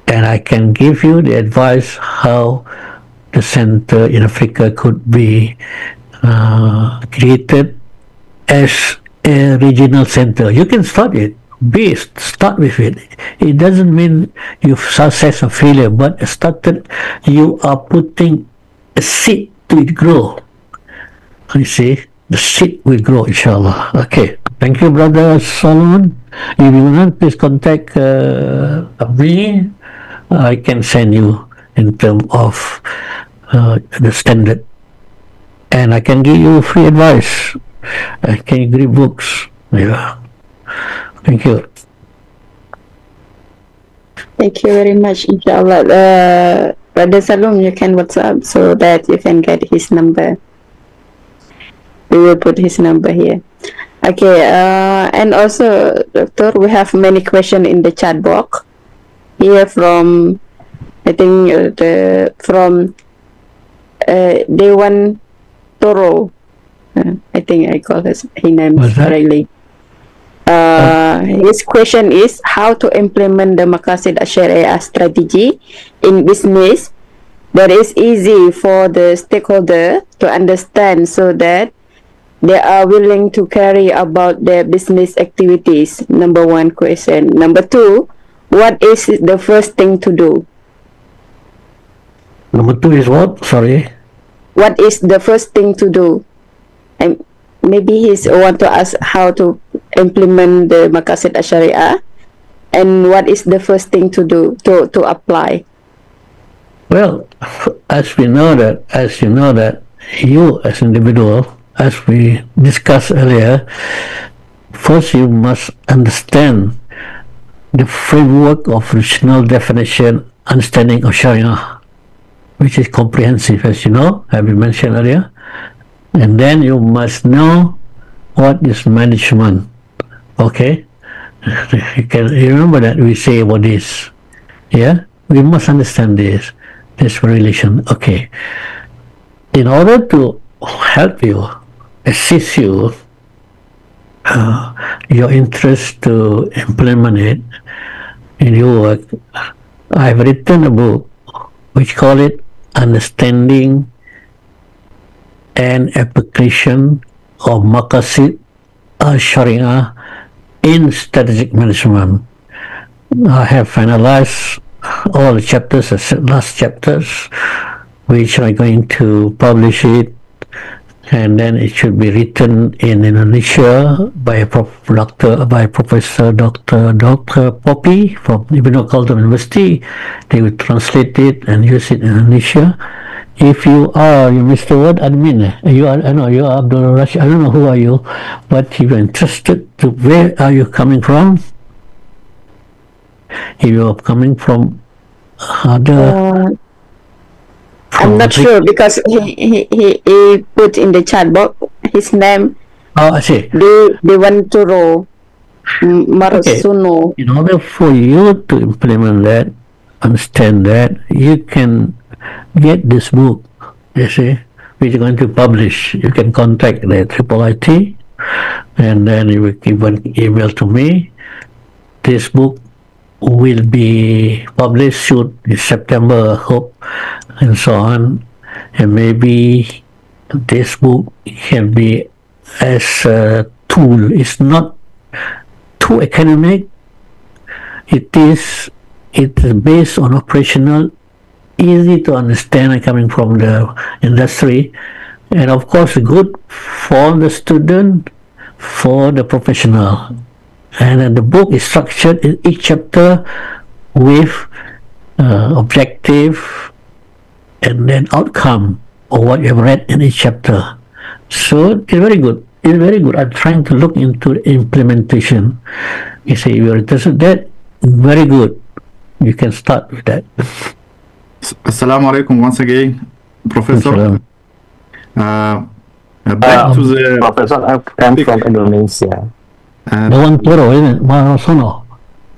And I can give you the advice how the center in Africa could be created as a regional center. You can start it. Start with it. It doesn't mean you've success or failure, but started, you are putting a seed to it grow. You see, the seed will grow, inshallah. Okay. Thank you, Brother Solomon. If you want, please contact me. I can send you in terms of the standard, and I can give you free advice. I can give books. Yeah. Thank you. Thank you very much, inshallah. Brother Salum, you can WhatsApp so that you can get his number. We will put his number here. Okay, and also, Doctor, we have many questions in the chat box here from, I think, from Dewan Toro. I think I call his name correctly. His question is how to implement the Maqasid Al-Shariah strategy in business that is easy for the stakeholder to understand, so that they are willing to carry about their business activities. Number one question. Number two, what is the first thing to do? Number two is what? Sorry. What is the first thing to do? And maybe he's want to ask how to implement the Maqasid Al-Shariah, and what is the first thing to do to apply? Well, as you know that you as an individual, as we discussed earlier, first you must understand the framework of regional definition, understanding of Sharia, which is comprehensive, as you know, have been mentioned earlier. And then you must know what is management. Okay? You can remember that we say about this. Yeah? We must understand this relation. Okay. In order to help you, assist you, your interest to implement it in your work, I've written a book which call it Understanding and Application of Maqasid Al-Shariah in Strategic Management. I have finalized all the chapters, the last chapters, which are going to publish it, and then it should be written in Indonesia by Professor Dr. Poppy from Ibn Khaldun University. They will translate it and use it in Indonesia. If you are Mr. Word admin, you are, I know you are Abdul Rashid, I don't know who are you, but if you're interested to where are you coming from? If you are coming from other I'm not sure because he put in the chat box his name. Oh, I see. They want to roll Marsuno. In order for you to implement that, understand that, you can get this book, you see, which is going to publish. You can contact the IIIT, and then you will give an email to me. This book will be published soon in September, I hope, and so on. And maybe this book can be as a tool. It's not too academic. It is based on operational, easy to understand, coming from the industry, and of course good for the student, for the professional. And the book is structured in each chapter with objective and then outcome of what you have read in each chapter. So it's very good. It's very good. I'm trying to look into implementation. You see, you're interested in that, very good. You can start with that. Assalamu alaikum once again, Professor. Back to the Professor, I'm from Indonesia. Dewantoro, isn't it? Marasono.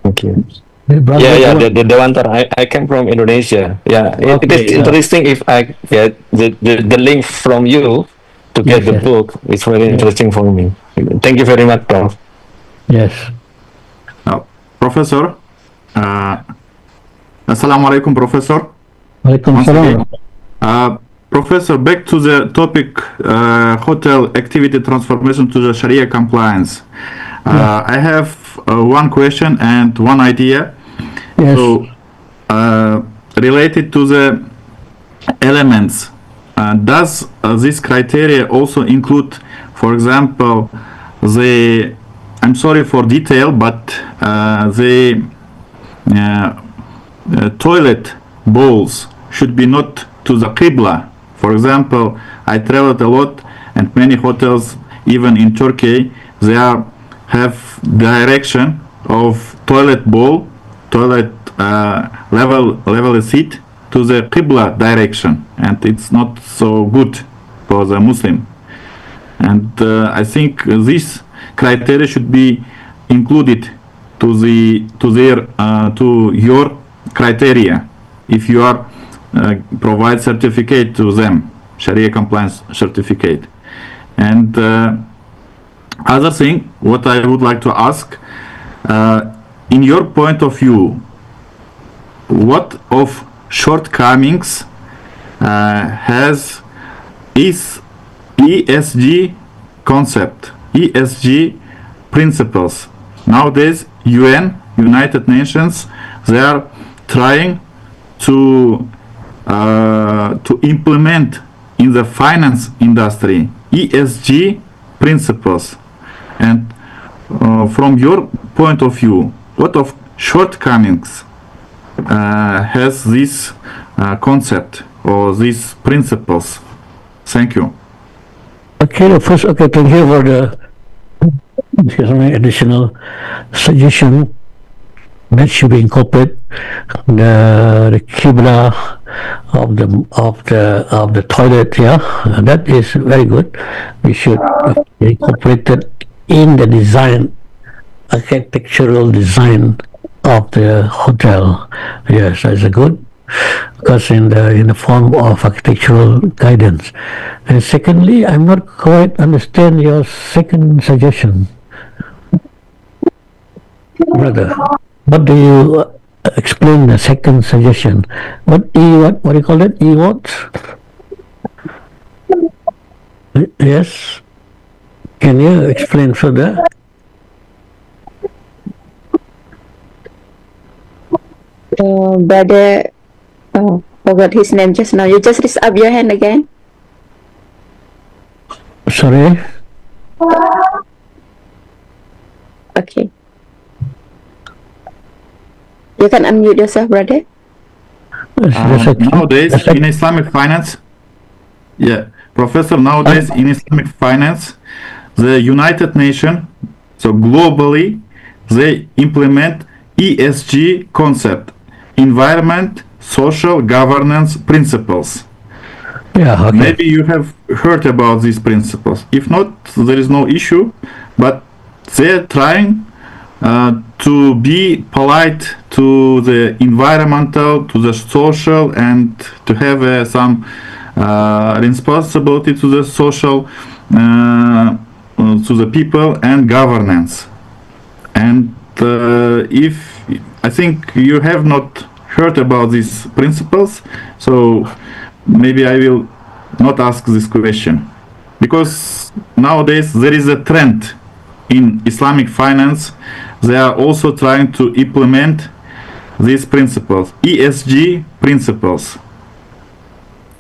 Thank you. Brother the Dewantara. I came from Indonesia. Yeah, it Okay, is interesting if I get the link from you to get Yes, the yes. book. It's very interesting for me. Thank you very much, Prof. Yes. Professor. Assalamu alaikum, Professor. Walaikum Once salam. again. Professor, back to the topic, hotel activity transformation to the Sharia compliance. I have one question and one idea. Yes. So, related to the elements, does this criteria also include, for example, the, I'm sorry for detail, but the toilet bowls should be not to the Qibla. For example, I traveled a lot, and many hotels, even in Turkey, they have direction of toilet bowl, toilet level seat to the Qibla direction, and it's not so good for the Muslim. And I think this criteria should be included to your criteria if you are provide certificate to them, Sharia compliance certificate. And other thing, what I would like to ask, in your point of view, what of shortcomings has ESG concept, ESG principles? Nowadays, United Nations, they are trying to implement in the finance industry ESG principles. And from your point of view, what of shortcomings has this concept or these principles? Thank you. Okay, first, thank you for the additional suggestion that should be incorporated. The Qibla of the toilet, yeah, that is very good. We should incorporate it in the design, architectural design of the hotel. Yes, that's a good, because in the form of architectural guidance. And secondly, I'm not quite understand your second suggestion, brother. What do you explain the second suggestion? What do you call it? What? Yes. Can you explain further? brother, oh, forgot his name just now. You just raise up your hand again. Sorry. Okay. You can unmute yourself, brother. Nowadays in Islamic finance, Professor, nowadays in Islamic finance, the United Nations, so globally, they implement ESG concept, environment, social governance principles. Yeah, okay. Maybe you have heard about these principles. If not, there is no issue, but they're trying to be polite to the environmental, to the social, and to have some responsibility to the social, to the people and governance. And if I think you have not heard about these principles, so maybe I will not ask this question, because nowadays there is a trend in Islamic finance. They are also trying to implement these principles, ESG principles.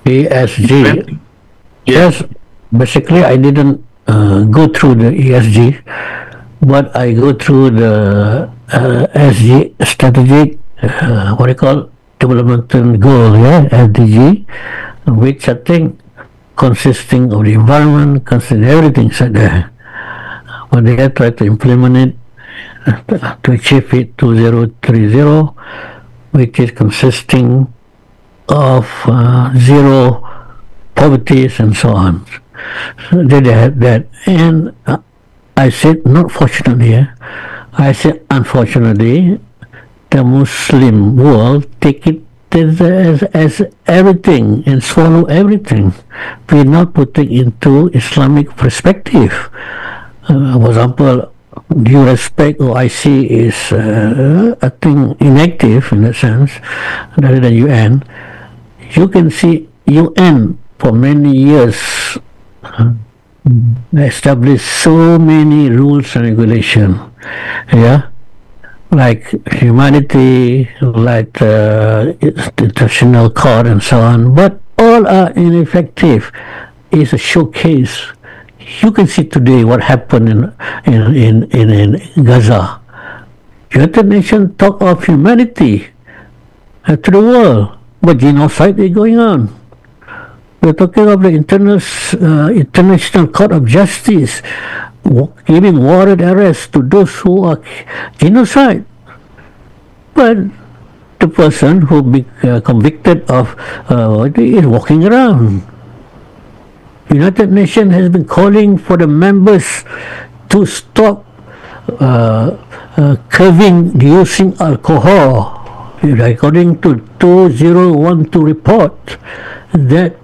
ESG. Yes, basically I didn't go through the ESG, but I go through the SG strategic, what do you call, development goal, yeah, SDG, which I think consisting of the environment, consisting everything like there. When they try to implement it to achieve it 2030, which is consisting of zero poverty and so on. So they have that, and I said not fortunately, I said unfortunately, the Muslim world take it as everything and swallow everything. We're not putting into Islamic perspective. For example, due respect or IC is I think inactive in a sense rather than UN. You can see UN for many years established so many rules and regulations, yeah, like humanity, like the international court and so on, but all are ineffective. It's a showcase. You can see today what happened in Gaza. United Nations talk of humanity to the world, but genocide is going on. We're talking of the International Court of Justice giving warrant arrest to those who are genocide. But the person who be convicted of is walking around. United Nations has been calling for the members to stop curbing the using alcohol. According to 2012 report, that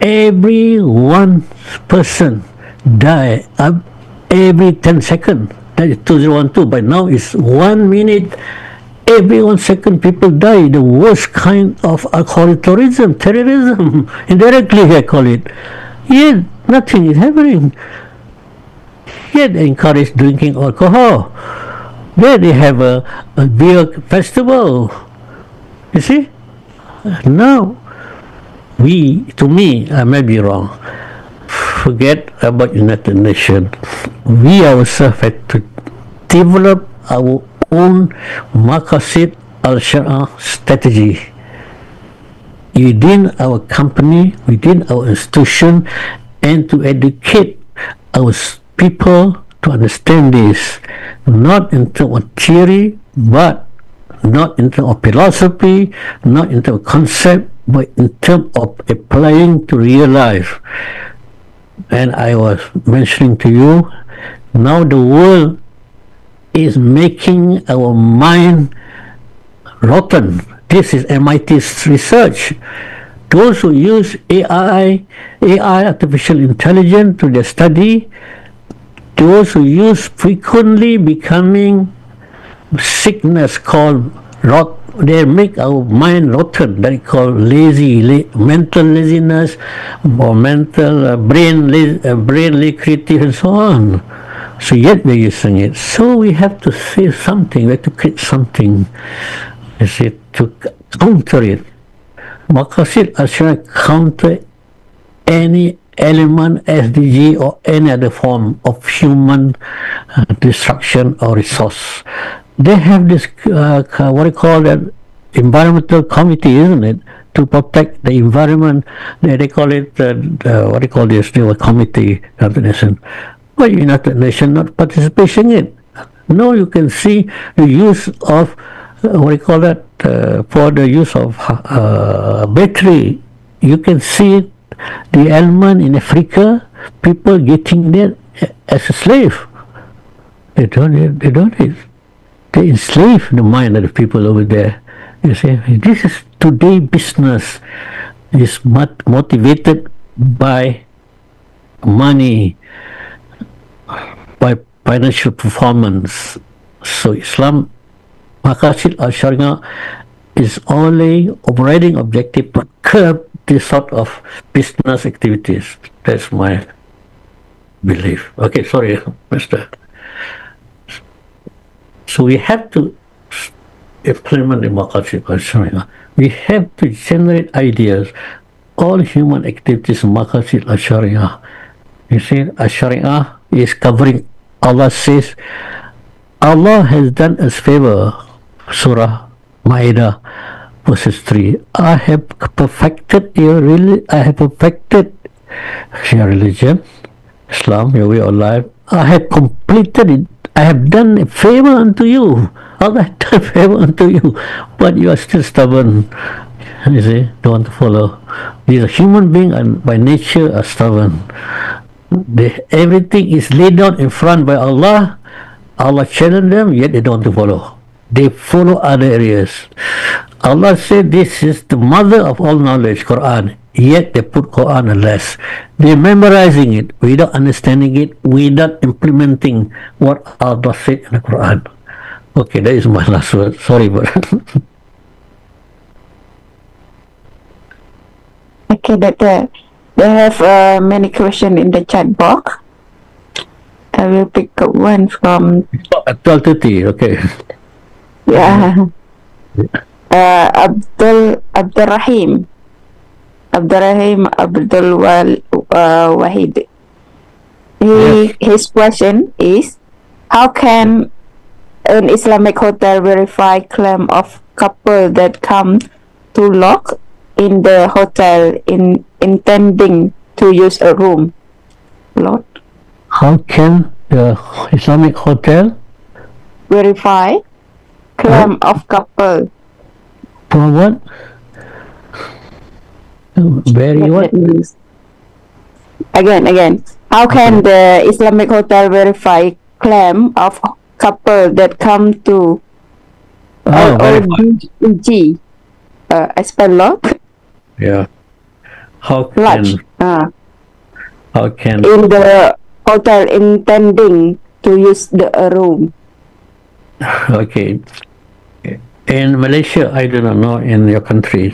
every one person die every 10 seconds. That is 2012. By now it's 1 minute every 1 second people die. The worst kind of alcoholic terrorism. Indirectly I call it. Yet nothing is happening. Yet they encourage drinking alcohol. There they have a beer festival. You see? Now to me, I may be wrong, forget about United Nations. We ourselves have to develop our own Maqasid Al-Shariah strategy within our company, within our institution, and to educate our people to understand this, not in terms of theory, but not in terms of philosophy, not in terms of concept, but in terms of applying to real life. And I was mentioning to you, now the world is making our mind rotten. This is MIT's research. Those who use AI, artificial intelligence, to their study, those who use frequently becoming sickness called rot, they make our mind rotten. That is called mental laziness, or mental brain liquidity, and so on. So yet we're using it. So we have to say something. We have to create something. You see, to counter it. Maqasid Al-Shariah counter any element, SDG, or any other form of human destruction or resource. They have this, what do you call that, environmental committee, isn't it, to protect the environment. They call it, what do you call this, the committee, United Nations. But United Nations not participation in it. No, you can see the use of, what do you call that, for the use of battery. You can see the element in Africa, people getting that as a slave. They don't it. They enslave the mind of the people over there. You see, this is today business is motivated by money, by financial performance. So Islam, Maqasid Al-Shariah, is only operating objective to curb this sort of business activities. That's my belief. Okay, sorry, Mr. So we have to implement the Maqasid Al-Shariah. We have to generate ideas. All human activities Maqasid Al-Shariah. You see, Al-Shariah is covering. Allah says, Allah has done us favor. Surah Ma'idah, verses 3. I have perfected your religion, Islam, your way of life. I have completed it. I have done a favor unto you. Allah has done a favor unto you, but you are still stubborn. You see, don't want to follow. These are human beings and by nature are stubborn. Everything is laid out in front by Allah. Allah challenged them, yet they don't want to follow. They follow other areas. Allah said this is the mother of all knowledge, Quran. Yet they put Quran less. They're memorizing it without understanding it, without implementing what Allah said in the Quran. Okay, that is my last word. Sorry, but Okay, Doctor. They have many questions in the chat box. I will pick up one from... at 12:30, okay. Yeah. Abdurrahim Abdul Wahid. His question is, how can an Islamic hotel verify claim of couple that come to lock in the hotel intending to use a room? Lord, How can the Islamic hotel verify claim of couple? for what? Very what? That means. Again. How can the Islamic hotel verify claim of couple that come to ODG? I spell lock. Yeah. How Lodge. can In the hotel intending to use the room. okay. In Malaysia, I do not know in your country.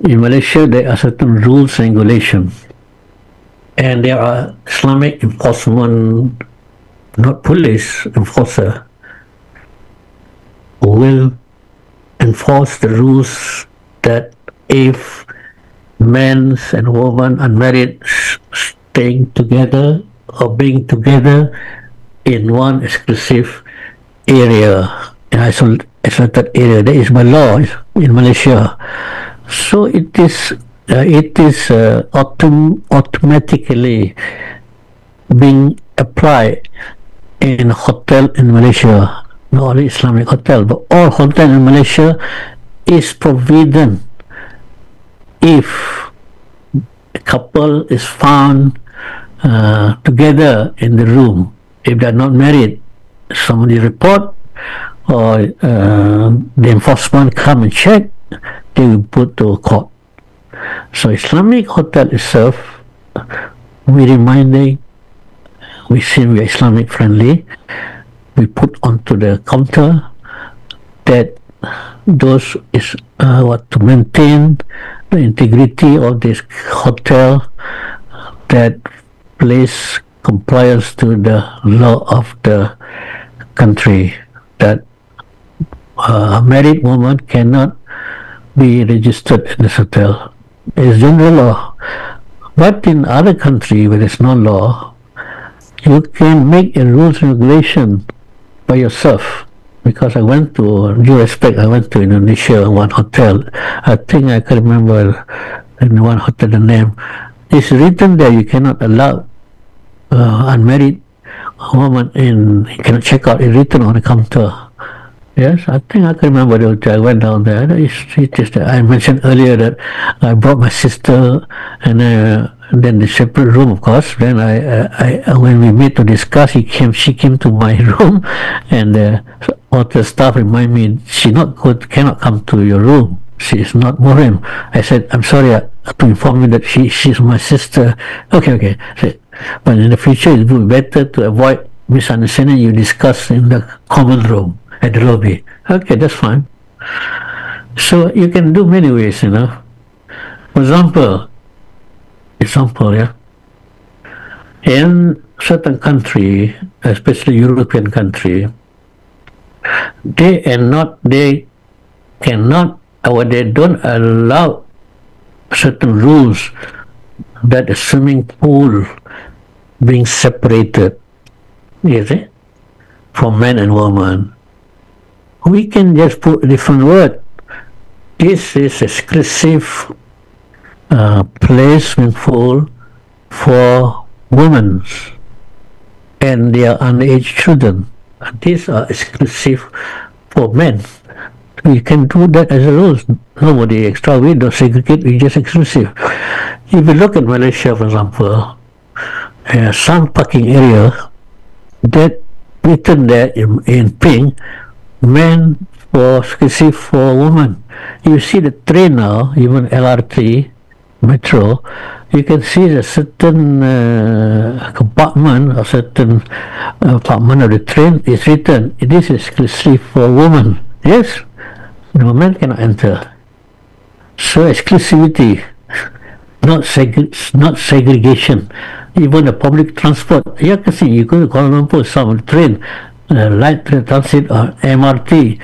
In Malaysia, there are certain rules and regulations, and there are Islamic enforcement, not police enforcer, who will enforce the rules that if men and women unmarried staying together or being together in one exclusive area, an isolated area, that is by law in Malaysia. So it is automatically being applied in hotel in Malaysia. Not only Islamic hotel, but all hotel in Malaysia is forbidden if a couple is found together in the room. If they're not married, somebody report or the enforcement come and check, they will put to court. So Islamic hotel itself, we reminding, we say we are Islamic friendly, we put onto the counter that those is to maintain the integrity of this hotel, that place compliance to the law of the country, that a married woman cannot be registered in this hotel. It's general law. But in other country where there's no law, you can make a rules and regulation by yourself. Because I went to, due respect, I went to Indonesia, one hotel. I think I can remember in one hotel the name. It's written there you cannot allow unmarried woman in, you cannot check out, it's written on the counter. Yes, I think I can remember the hotel. I went down there. It's just that I mentioned earlier that I brought my sister and then the separate room, of course. Then I when we met to discuss, she came to my room, and hotel staff remind me she cannot come to your room. She is not Muslim. I said, I'm sorry to inform you that she's my sister. Okay. But in the future, it would be better to avoid misunderstanding. You discuss in the common room at the lobby. Okay, that's fine. So you can do many ways, you know. For example, yeah. In certain country, especially European country, they cannot, or they don't allow certain rules that the swimming pool being separated, you see, from men and women. We can just put a different word. This is exclusive place, swimming pool for women and their underage children. These are exclusive for men. We can do that as a rule. Nobody extra, we don't segregate, we just exclusive. If you look at Malaysia, for example, some parking area that written there in pink, men for exclusive for women. You see the train now, even LRT, metro, you can see the certain compartment or certain compartment of the train is written, this is exclusive for women. Yes, no man cannot enter. So exclusivity, not segregation. Even the public transport, you can see, you go to Kuala Lumpur, some train, light train transit or MRT,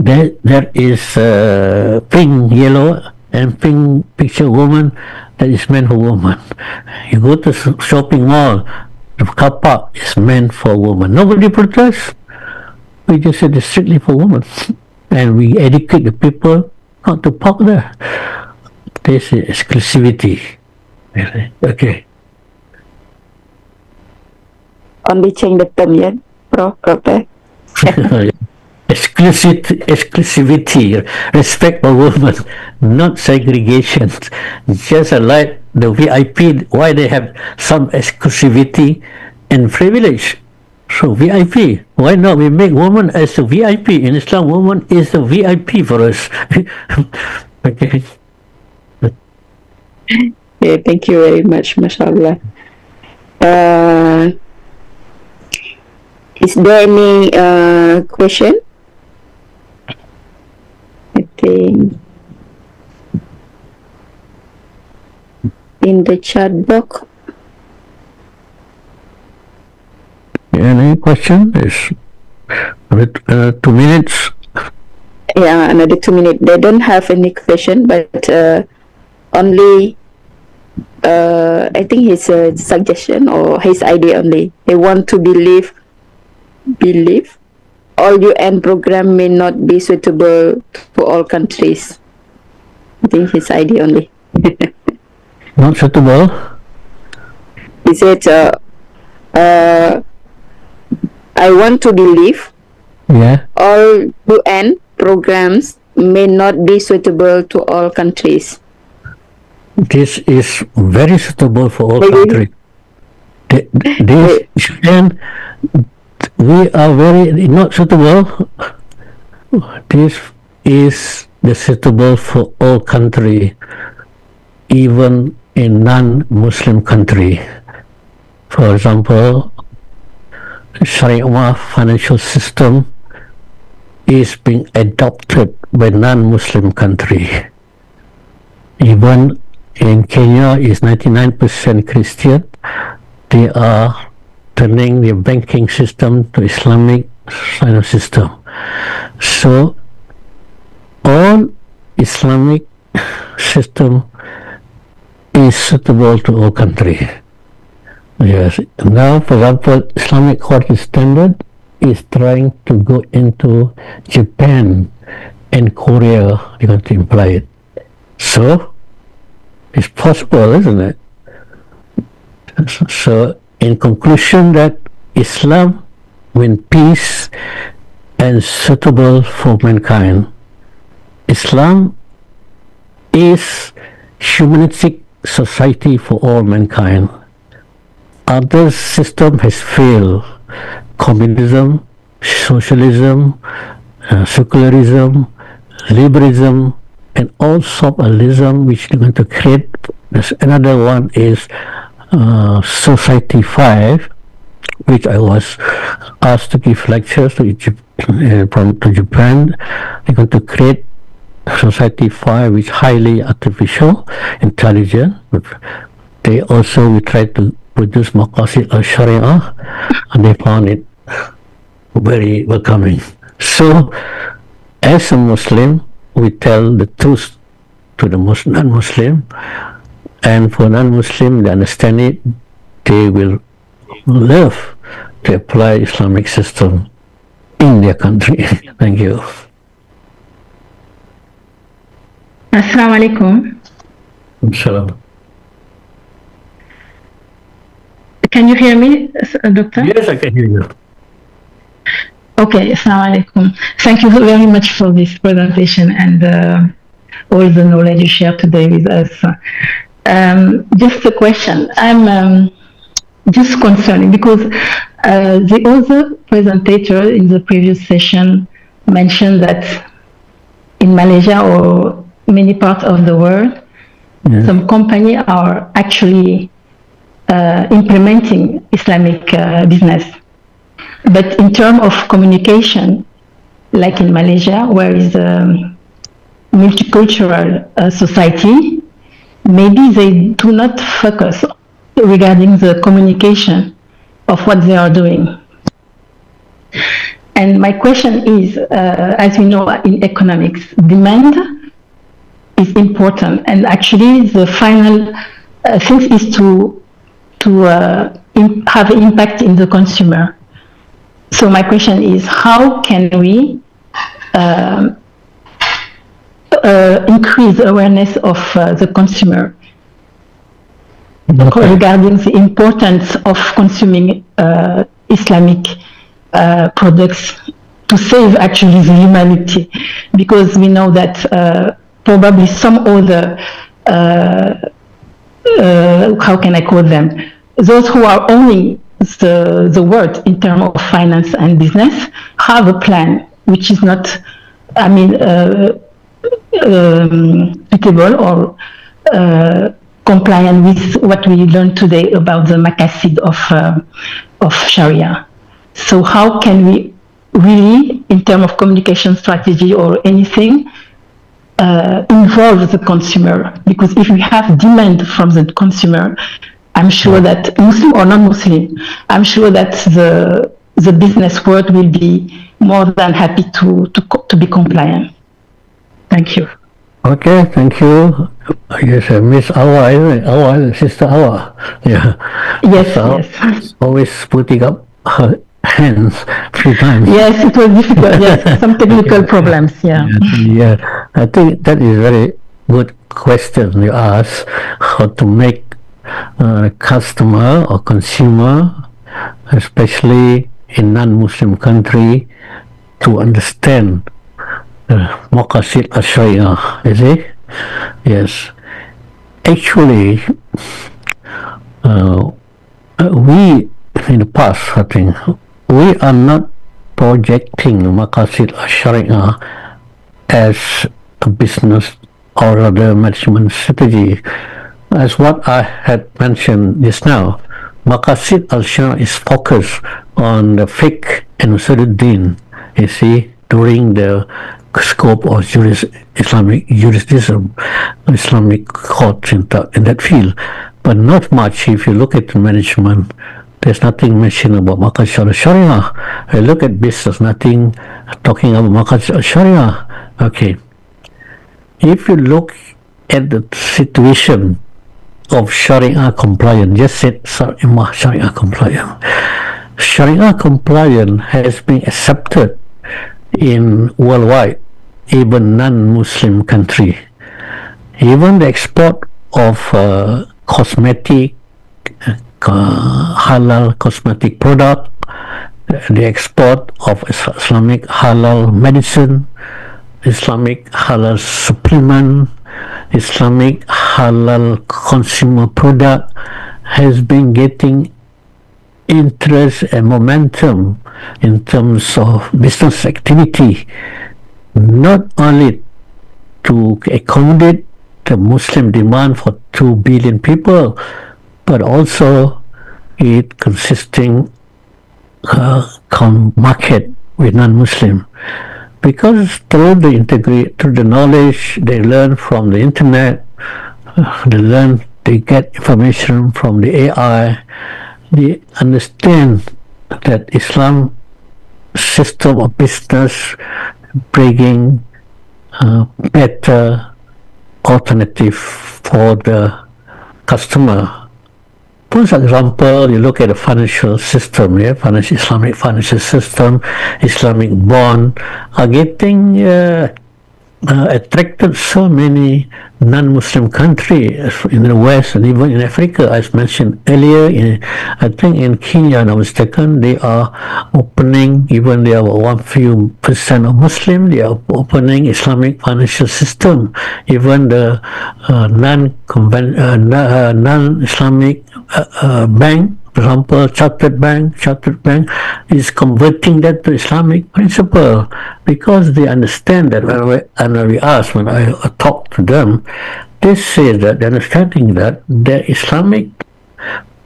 there is pink, yellow and pink picture woman, that is meant for woman. You go to shopping mall, the car park is meant for woman. Nobody protests. We just said it's strictly for women. And we educate the people not to park there. This is exclusivity. Okay. Only change the term yet, Prof. Exclusivity, respect for women, not segregation. Just like the VIP, why they have some exclusivity and privilege. So VIP, why not we make woman as a VIP? In Islam, woman is a VIP for us. Okay. Yeah, thank you very much, mashallah. Is there any question? I think in the chat box. Any question? Is 2 minutes? Yeah, another 2 minutes. They don't have any question, but only I think his suggestion or his idea only. They want to believe all UN program may not be suitable to all countries. I think his idea only. Not suitable? He said, I want to believe all UN programs may not be suitable to all countries. This is very suitable for all countries. We are very not suitable. This is the suitable for all country, even in non-Muslim country. For example, Shariah financial system is being adopted by non-Muslim country. Even in Kenya is 99% Christian. They are turning the banking system to Islamic system. So all Islamic system is suitable to our country. Yes. Now, for example, Islamic quality standard is trying to go into Japan and Korea. They're going to imply it. So, it's possible, isn't it? So, in conclusion, that Islam means peace and suitable for mankind. Islam is humanistic society for all mankind. Other system has failed. Communism, socialism, secularism, liberalism, and all sorts of ism which they're going to create. There's another one is Society 5, which I was asked to give lectures to Japan. They're going to create Society 5, which is highly artificial, intelligent. They also will try to produce Maqasid Al-Shariah, and they found it very welcoming. So, as a Muslim, we tell the truth to the non-Muslim, and for non-Muslim, they understand it, they will love to apply Islamic system in their country. Thank you. Assalamu alaikum. Salam. Can you hear me, Doctor? Yes, I can hear you. Okay, Assalamu alaikum. Thank you very much for this presentation and all the knowledge you shared today with us. Just a question. I'm just concerning because the other presenter in the previous session mentioned that in Malaysia or many parts of the world, some companies are actually implementing Islamic business. But in terms of communication, like in Malaysia, where is a multicultural society, maybe they do not focus regarding the communication of what they are doing. And my question is, as we know in economics, demand is important, and actually the final thing is to have an impact in the consumer. So my question is, how can we increase awareness of the consumer regarding the importance of consuming Islamic products to save actually the humanity? Because we know that probably some other, how can I call them, those who are owning the world in terms of finance and business have a plan which is not, suitable or compliant with what we learned today about the Maqasid of Sharia. So how can we really, in terms of communication strategy or anything, involve the consumer? Because if we have demand from the consumer, I'm sure that Muslim or non-Muslim, I'm sure that the business world will be more than happy to be compliant. Thank you. Okay, thank you. Yes, Miss Awa, isn't it? Awa, Sister Awa. Yeah. Yes, So, yes. always putting up her hands 3 times. Yes, it was difficult. Yes, some technical problems. Yeah. Yeah, I think that is very good question you ask, how to make customer or consumer, especially in non-Muslim country, to understand Maqasid Al-Shariah, you see? Yes. Actually, we, in the past, I think, we are not projecting Maqasid Al-Shariah as a business or other management strategy. As what I had mentioned just now, Maqasid Al-Shariah is focused on the fiqh and usul-ud-din, you see, during the scope of Islamic jurisdiction, Islamic courts in that field. But not much if you look at the management. There's nothing mentioned about Maqasid Al-Shariah. I look at business, nothing talking about Maqasid Al-Shariah. Okay. if you look at the situation of Sharia compliant, just said Sharia compliant. Sharia compliant has been accepted in worldwide, even non-Muslim country. Even the export of cosmetic, halal cosmetic product, the export of Islamic halal medicine, Islamic halal supplement, Islamic halal consumer product has been getting interest and momentum in terms of business activity, not only to accommodate the Muslim demand for 2 billion people, but also it consisting market with non-Muslim, because through the knowledge they learn from the internet, they get information from the AI, they understand that Islam system of business bringing better alternative for the customer. For example, you look at the financial system, Islamic financial system, Islamic bond are getting attracted so many non-Muslim countries in the West and even in Africa. As mentioned earlier, I think in Kenya, I'm mistaken, they are opening, even they are 1% of Muslim, they are opening Islamic financial system. Even the non-Islamic bank, for example, chartered bank is converting that to Islamic principle, because they understand that when I talk to them, they say that they're understanding that the Islamic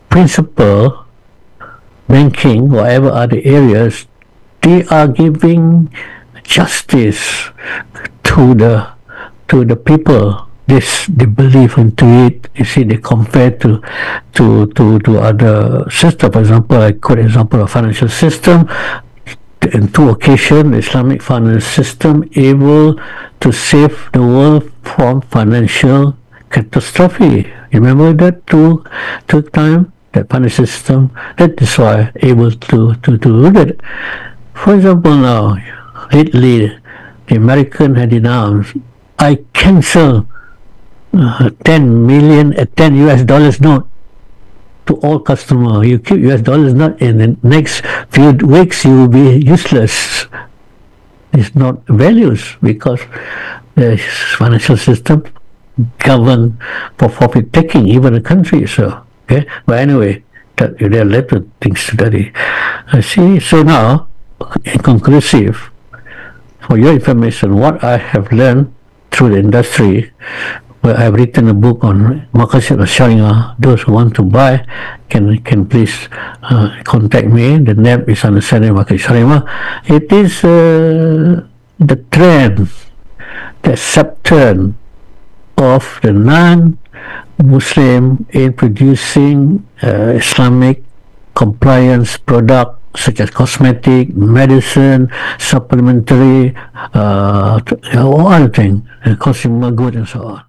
principle, banking, whatever other areas, they are giving justice to the people. They believe into it. You see, they compare to other systems. For example, I quote example of financial system. In 2 occasions, the Islamic financial system able to save the world from financial catastrophe. You remember that two times, that financial system? That is why able to do that. For example, now, lately, the American had announced, I cancel 10 US dollars note to all customers. You keep US dollars note, in the next few weeks you will be useless. It's not values, because the financial system govern for profit taking, even a country. So okay, but anyway, there are a lot of things to study. See, so now, in conclusive, for your information, what I have learned through the industry, where I have written a book on Maqasid Al-Shariah. Those who want to buy can please contact me. The name is Understanding Maqasid Al-Shariah. It is the trend, the acceptance of the non-Muslim in producing Islamic compliance product, such as cosmetic, medicine, supplementary, all other things, consumer goods and so on.